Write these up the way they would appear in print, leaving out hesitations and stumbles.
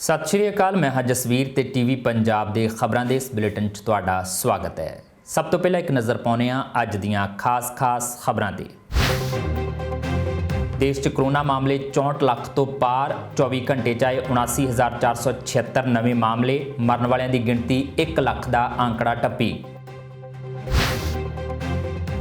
सत श्री अकाल। मैं हाँ जसवीर ते टीवी पंजाब दे खबरां दे इस बुलेटिन च तुहाडा स्वागत है। सब तो पहला एक नज़र पाउने आ अज दीआं खास खबरां ते। देश च कोरोना मामले 64 ਲੱਖ तो पार। 24 घंटे च आए 79,476 नवे मामले। मरण वालियां दी गिणती 1 ਲੱਖ ਦਾ आंकड़ा टप्पी।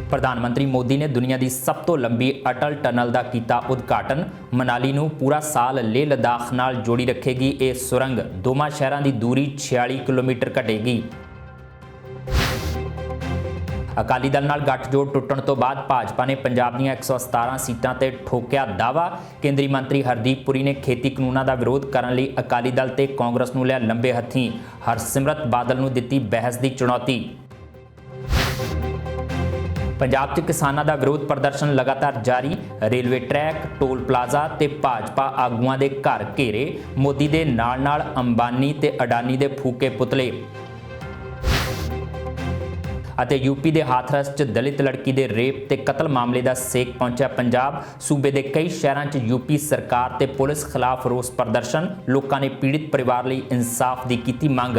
प्रधानमंत्री मोदी ने दुनिया की सब तो लंबी अटल टनल का किया उद्घाटन। मनाली नूं पूरा साल लेह लद्दाख नाल जोड़ी रखेगी ये सुरंग। दोवां शहरां की दूरी 46 किलोमीटर घटेगी। अकाली दल नाल गठजोड़ टुटण तो बाद भाजपा ने पंजाब दीआं 117 सीटां ते ठोकिया दावा। केंद्रीय मंत्री हरदीप पुरी ने खेती कानूनां दा विरोध करन लई अकाली दल ते कांग्रेस नूं लिया लंबे हत्थीं। हरसिमरत बादल नूं दित्ती बहस की चुनौती। पंजाब च किसानां दा विरोध प्रदर्शन लगातार जारी। रेलवे ट्रैक, टोल प्लाजा ते भाजपा आगूआं दे घर घेरे। मोदी दे नाल-नाल अंबानी ते अडानी दे फूके पुतले। ਅਤੇ यूपी ਦੇ हाथरस च दलित लड़की ਦੇ रेप ਤੇ कतल मामले ਦਾ ਸੇਕ ਪਹੁੰਚਿਆ पंजाब। सूबे ਦੇ ਕਈ ਸ਼ਹਿਰਾਂ च यूपी सरकार ਤੇ पुलिस खिलाफ रोस प्रदर्शन। ਲੋਕਾਂ ਨੇ पीड़ित परिवार ਲਈ इंसाफ ਦੀ ਕੀਤੀ ਮੰਗ।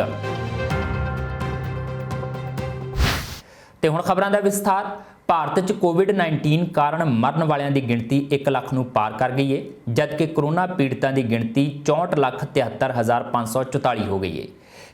ਤੇ ਹੁਣ ਖਬਰਾਂ ਦਾ ਵਿਸਥਾਰ। ਭਾਰਤ 'ਚ ਕੋਵਿਡ-19 ਕਾਰਨ ਮਰਨ ਵਾਲਿਆਂ ਦੀ ਗਿਣਤੀ 1 ਲੱਖ ਨੂੰ ਪਾਰ ਕਰ ਗਈ ਹੈ, ਜਦਕਿ ਕੋਰੋਨਾ ਪੀੜਤਾਂ ਦੀ ਗਿਣਤੀ 64,73,544 ਹੋ ਗਈ ਹੈ।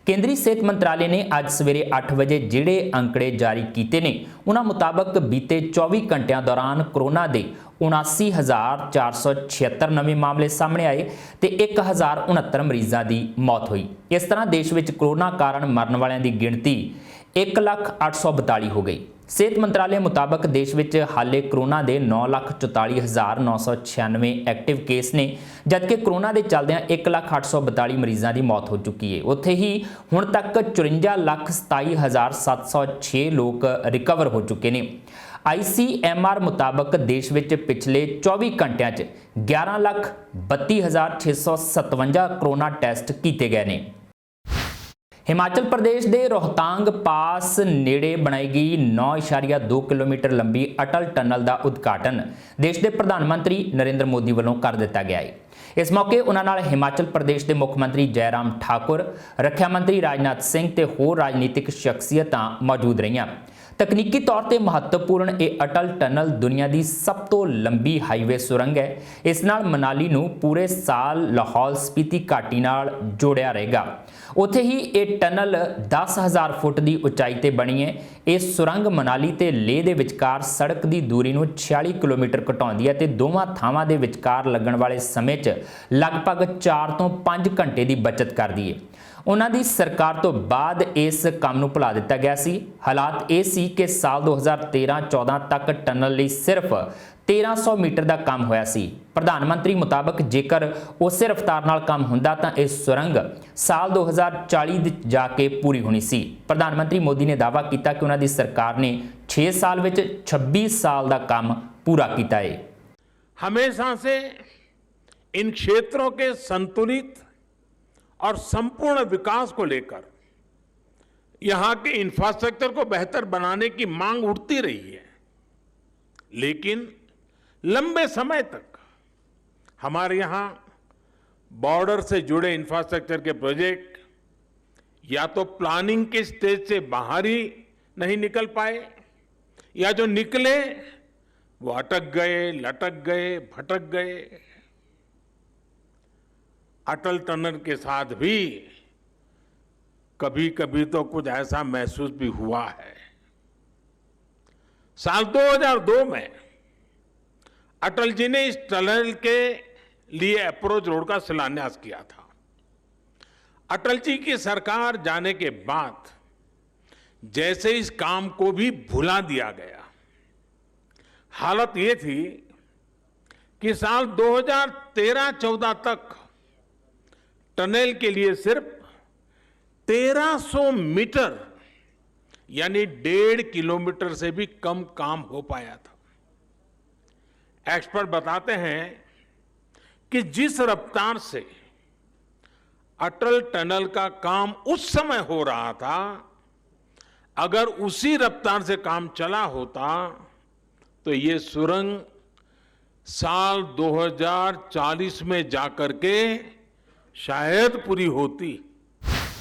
ਕੇਂਦਰੀ ਸਿਹਤ ਮੰਤਰਾਲੇ ਨੇ ਅੱਜ ਸਵੇਰੇ 8 ਵਜੇ ਜਿਹੜੇ ਅੰਕੜੇ ਜਾਰੀ ਕੀਤੇ ਨੇ, ਉਹਨਾਂ ਮੁਤਾਬਕ ਬੀਤੇ 24 ਘੰਟਿਆਂ ਦੌਰਾਨ ਕੋਰੋਨਾ ਦੇ 79,476 ਨਵੇਂ ਮਾਮਲੇ ਸਾਹਮਣੇ ਆਏ ਤੇ 1,069 ਮਰੀਜ਼ਾਂ ਦੀ ਮੌਤ ਹੋਈ। ਇਸ ਤਰ੍ਹਾਂ ਦੇਸ਼ ਵਿੱਚ ਕੋਰੋਨਾ ਕਾਰਨ ਮਰਨ ਵਾਲਿਆਂ ਦੀ ਗਿਣਤੀ 1,842 ਹੋ ਗਈ। ਸਿਹਤ ਮੰਤਰਾਲੇ ਮੁਤਾਬਕ ਦੇਸ਼ ਵਿੱਚ ਹਾਲੇ ਕੋਰੋਨਾ ਦੇ 9,44,996 ਐਕਟਿਵ ਕੇਸ ਨੇ, ਜਦਕਿ ਕੋਰੋਨਾ ਦੇ ਚੱਲਦਿਆਂ 1,842 ਮਰੀਜ਼ਾਂ ਦੀ ਮੌਤ ਹੋ ਚੁੱਕੀ ਹੈ। ਉੱਥੇ ਹੀ ਹੁਣ ਤੱਕ 54,27,706 ਲੋਕ ਰਿਕਵਰ ਹੋ ਚੁੱਕੇ ਨੇ। ICMR ਮੁਤਾਬਕ ਦੇਸ਼ ਵਿੱਚ ਪਿਛਲੇ 24 ਘੰਟਿਆਂ 'ਚ 11,32,657 ਕੋਰੋਨਾ ਟੈਸਟ ਕੀਤੇ ਗਏ ਨੇ। हिमाचल प्रदेश के रोहतांग पास नेड़े बनाई गई 9.2 किलोमीटर लंबी अटल टनल का उद्घाटन देश के प्रधानमंत्री नरेंद्र मोदी वालों कर दिता गया है। इस मौके उन्होंने हिमाचल प्रदेश के मुख्य मंत्री जयराम ठाकुर, रक्षा मंत्री राजनाथ सिंह ते होर राजनीतिक शख्सियतां मौजूद रहियां। तकनीकी तौर पर महत्वपूर्ण ये अटल टनल दुनिया की सब तो लंबी हाईवे सुरंग है। इस नाल मनाली नूं पूरे साल लाहौल स्पीति घाटी नाल जोड़िया रहेगा। उत्थे ही ये टनल 10,000 फुट की उचाई ते बनी है। इस सुरंग मनाली ते लेह दे विचकार सड़क की दूरी नूं 46 किलोमीटर घटाउंदी है ते दोवां थावां दे विचकार लगण वाले समय च लगभग 4 ਤੋਂ 5 घंटे की बचत करदी है। उन्हां दी सरकार तो बाद इस काम नूं भुला दिता गया सी। हालात ये सी कि साल 2013-14 तक टनल लई सिर्फ 1300 मीटर का काम होया सी। प्रधानमंत्री मुताबक जेकर उस रफ्तार नाल काम हुंदा तां इह सुरंग साल 2040 जाके पूरी होनी सी। प्रधानमंत्री मोदी ने दावा किया कि उन्हां दी सरकार ने 6 साल विच 26 साल का काम पूरा किया है। हमेशा से इन क्षेत्रों के संतुलित और संपूर्ण विकास को लेकर यहां के इंफ्रास्ट्रक्चर को बेहतर बनाने की मांग उठती रही है, लेकिन लंबे समय तक हमारे यहां बॉर्डर से जुड़े इंफ्रास्ट्रक्चर के प्रोजेक्ट या तो प्लानिंग के स्टेज से बाहर ही नहीं निकल पाए, या जो निकले वो अटक गए, लटक गए, भटक गए। अटल टनल के साथ भी कभी कभी तो कुछ ऐसा महसूस भी हुआ है। साल 2002 में अटल जी ने इस टनल के लिए अप्रोच रोड का शिलान्यास किया था। अटल जी की सरकार जाने के बाद जैसे इस काम को भी भुला दिया गया। हालत ये थी कि साल 2013-14 तक टनल के लिए सिर्फ 1300 मीटर यानी 1.5 किलोमीटर से भी कम काम हो पाया था। एक्सपर्ट बताते हैं कि जिस रफ्तार से अटल टनल का काम उस समय हो रहा था, अगर उसी रफ्तार से काम चला होता तो ये सुरंग साल 2040 में जाकर के शायद पूरी होती।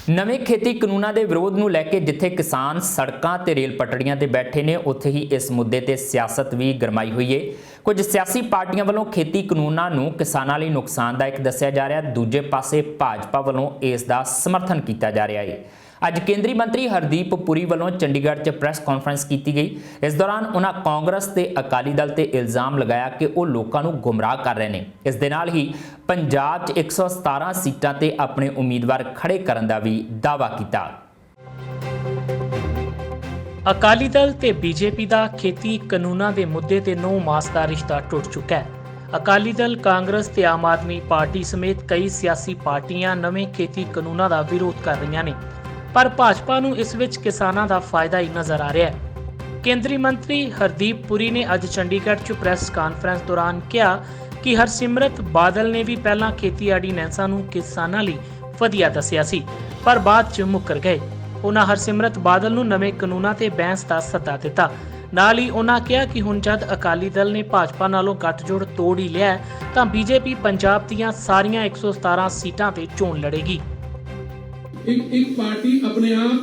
ਨਵੇਂ ਖੇਤੀ ਕਾਨੂੰਨਾਂ ਦੇ ਵਿਰੋਧ ਨੂੰ ਲੈ ਕੇ ਜਿੱਥੇ ਕਿਸਾਨ ਸੜਕਾਂ ਤੇ ਰੇਲ ਪਟੜੀਆਂ ਤੇ ਬੈਠੇ ਨੇ, ਉੱਥੇ ਹੀ ਇਸ ਮੁੱਦੇ ਤੇ ਸਿਆਸਤ ਵੀ ਗਰਮਾਈ ਹੋਈ ਹੈ। ਕੁਝ ਸਿਆਸੀ ਪਾਰਟੀਆਂ ਵੱਲੋਂ ਖੇਤੀ ਕਾਨੂੰਨਾਂ ਨੂੰ ਕਿਸਾਨਾਂ ਲਈ ਨੁਕਸਾਨਦਾਇਕ ਦੱਸਿਆ ਜਾ ਰਿਹਾ, ਦੂਜੇ ਪਾਸੇ ਭਾਜਪਾ ਵੱਲੋਂ ਇਸ ਦਾ ਸਮਰਥਨ ਕੀਤਾ ਜਾ ਰਿਹਾ ਹੈ। ਅੱਜ ਕੇਂਦਰੀ ਮੰਤਰੀ ਹਰਦੀਪ ਪੁਰੀ ਵੱਲੋਂ ਚੰਡੀਗੜ੍ਹ 'ਚ ਪ੍ਰੈਸ ਕਾਨਫਰੰਸ ਕੀਤੀ ਗਈ। ਇਸ ਦੌਰਾਨ ਉਹਨਾਂ ਕਾਂਗਰਸ ਤੇ ਅਕਾਲੀ ਦਲ ਤੇ ਇਲਜ਼ਾਮ ਲਗਾਇਆ ਕਿ ਉਹ ਲੋਕਾਂ ਨੂੰ ਗੁੰਮਰਾਹ ਕਰ ਰਹੇ ਨੇ। ਇਸ ਦੇ ਨਾਲ ਹੀ ਪੰਜਾਬ 'ਚ 117 ਸੀਟਾਂ ਤੇ ਆਪਣੇ ਉਮੀਦਵਾਰ ਖੜੇ ਕਰਨ ਦਾ ਵੀ ਦਾਅਵਾ ਕੀਤਾ। ਅਕਾਲੀ ਦਲ ਤੇ ਬੀਜੇਪੀ ਦਾ ਖੇਤੀ ਕਾਨੂੰਨਾਂ ਦੇ ਮੁੱਦੇ ਤੇ 9 ਮਾਸ ਦਾ ਰਿਸ਼ਤਾ ਟੁੱਟ ਚੁੱਕਾ ਹੈ। ਅਕਾਲੀ ਦਲ, ਕਾਂਗਰਸ ਤੇ ਆਮ ਆਦਮੀ ਪਾਰਟੀ ਸਮੇਤ ਕਈ ਸਿਆਸੀ ਪਾਰਟੀਆਂ ਨਵੇਂ ਖੇਤੀ ਕਾਨੂੰਨਾਂ ਦਾ ਵਿਰੋਧ ਕਰ ਰਹੀਆਂ ਨੇ, ਪਰ ਭਾਜਪਾ ਨੂੰ ਇਸ ਵਿੱਚ ਕਿਸਾਨਾਂ ਦਾ ਫਾਇਦਾ ਹੀ ਨਜ਼ਰ ਆ ਰਿਹਾ ਹੈ। ਕੇਂਦਰੀ ਮੰਤਰੀ ਹਰਦੀਪ ਪੁਰੀ ਨੇ ਅੱਜ ਚੰਡੀਗੜ੍ਹ 'ਚ ਪ੍ਰੈਸ ਕਾਨਫਰੰਸ ਦੌਰਾਨ ਕਿਹਾ ਕਿ ਹਰਸਿਮਰਤ ਬਾਦਲ ਨੇ ਵੀ ਪਹਿਲਾਂ ਖੇਤੀ ਆਰਡੀਨੈਂਸਾਂ ਨੂੰ ਕਿਸਾਨਾਂ ਲਈ ਵਧੀਆ ਦੱਸਿਆ ਸੀ, ਪਰ ਬਾਅਦ 'ਚ ਮੁੱਕਰ ਗਏ। ਉਹਨਾਂ ਹਰਸਿਮਰਤ ਬਾਦਲ ਨੂੰ ਨਵੇਂ ਕਾਨੂੰਨਾਂ ਤੇ ਬਹਿਸ ਦਾ ਸੱਦਾ ਦਿੱਤਾ। ਨਾਲ ਹੀ ਉਹਨਾਂ ਕਿਹਾ ਕਿ ਹੁਣ ਜਦ ਅਕਾਲੀ ਦਲ ਨੇ ਭਾਜਪਾ ਨਾਲੋਂ ਗੱਠਜੋੜ ਤੋੜ ਹੀ ਲਿਆ ਤਾਂ ਬੀਜੇਪੀ ਪੰਜਾਬ ਦੀਆਂ ਸਾਰੀਆਂ 117 ਸੀਟਾਂ ਤੇ ਚੋਣ ਲੜੇਗੀ। एक पार्टी अपने आप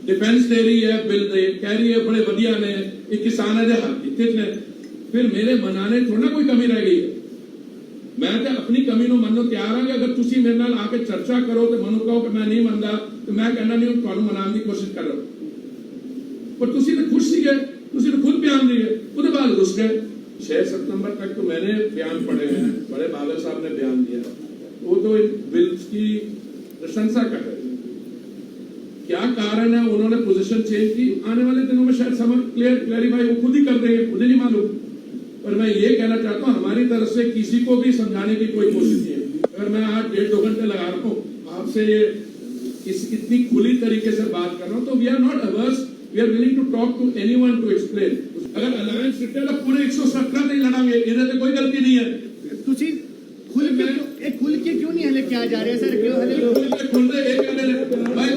डिफेंस दे रही है, बिल दे कह रही है बड़े वधिया ने, एक किसान दे हक कित ने, फिर मेरे मनाने थोड़ा कोई कमी रह गई है। मैं तो अपनी कमी ਨੂੰ ਮੰਨਣ ਨੂੰ ਤਿਆਰ ਹਾਂ ਕਿ ਅਗਰ ਤੁਸੀਂ ਮੇਰੇ ਨਾਲ ਆ ਕੇ ਚਰਚਾ ਕਰੋ ਤੇ ਮੈਨੂੰ ਕਹੋ ਕਿ ਮੈਂ ਨਹੀਂ ਮੰਨਦਾ ਤੇ ਮੈਂ ਕਹਿੰਦਾ ਨਹੀਂ ਤੁਹਾਨੂੰ ਮਨਾਉਣ ਦੀ ਕੋਸ਼ਿਸ਼ ਕਰ ਰਿਹਾ। ਪਰ ਤੁਸੀਂ ਤਾਂ ਖੁਸ਼ ਸੀਗੇ, ਤੁਸੀਂ ਤਾਂ ਖੁਦ ਬਿਆਨ ਦਿਏ, ਉਹਦੇ ਬਾਅਦ ਰੁੱਸ ਗਏ। 6 सितंबर तक तो मैंने बयान पढ़े हैं, बड़े बादल साहब ने बयान दिया, वो तो बिल की प्रशंसा कर रहे। क्या कारण है उन्होंने पोजीशन चेंज की? आने वाले दिनों में शायद समझ क्लैरिफाई वो खुद ही कर देंगे, मुझे नहीं मालूम। पर मैं ये कहना चाहता हूँ हमारी तरफ से किसी को भी समझाने की कोई कोशिश नहीं है। अगर मैं आज 1.5-2 घंटे लगा रहा हूँ आपसे इतनी खुली तरीके से बात कर रहा हूँ, तो we are not ours, we are willing to talk to anyone to explain. अगर अलायंस सीटें पूरे 117 नहीं लड़ांगे, इधर तो कोई गलती नहीं है। ਤੁਸੀਂ खुल के क्यों नहीं हले किया जा रहा है सर? क्यों हले खुल रहे एक कहने भाई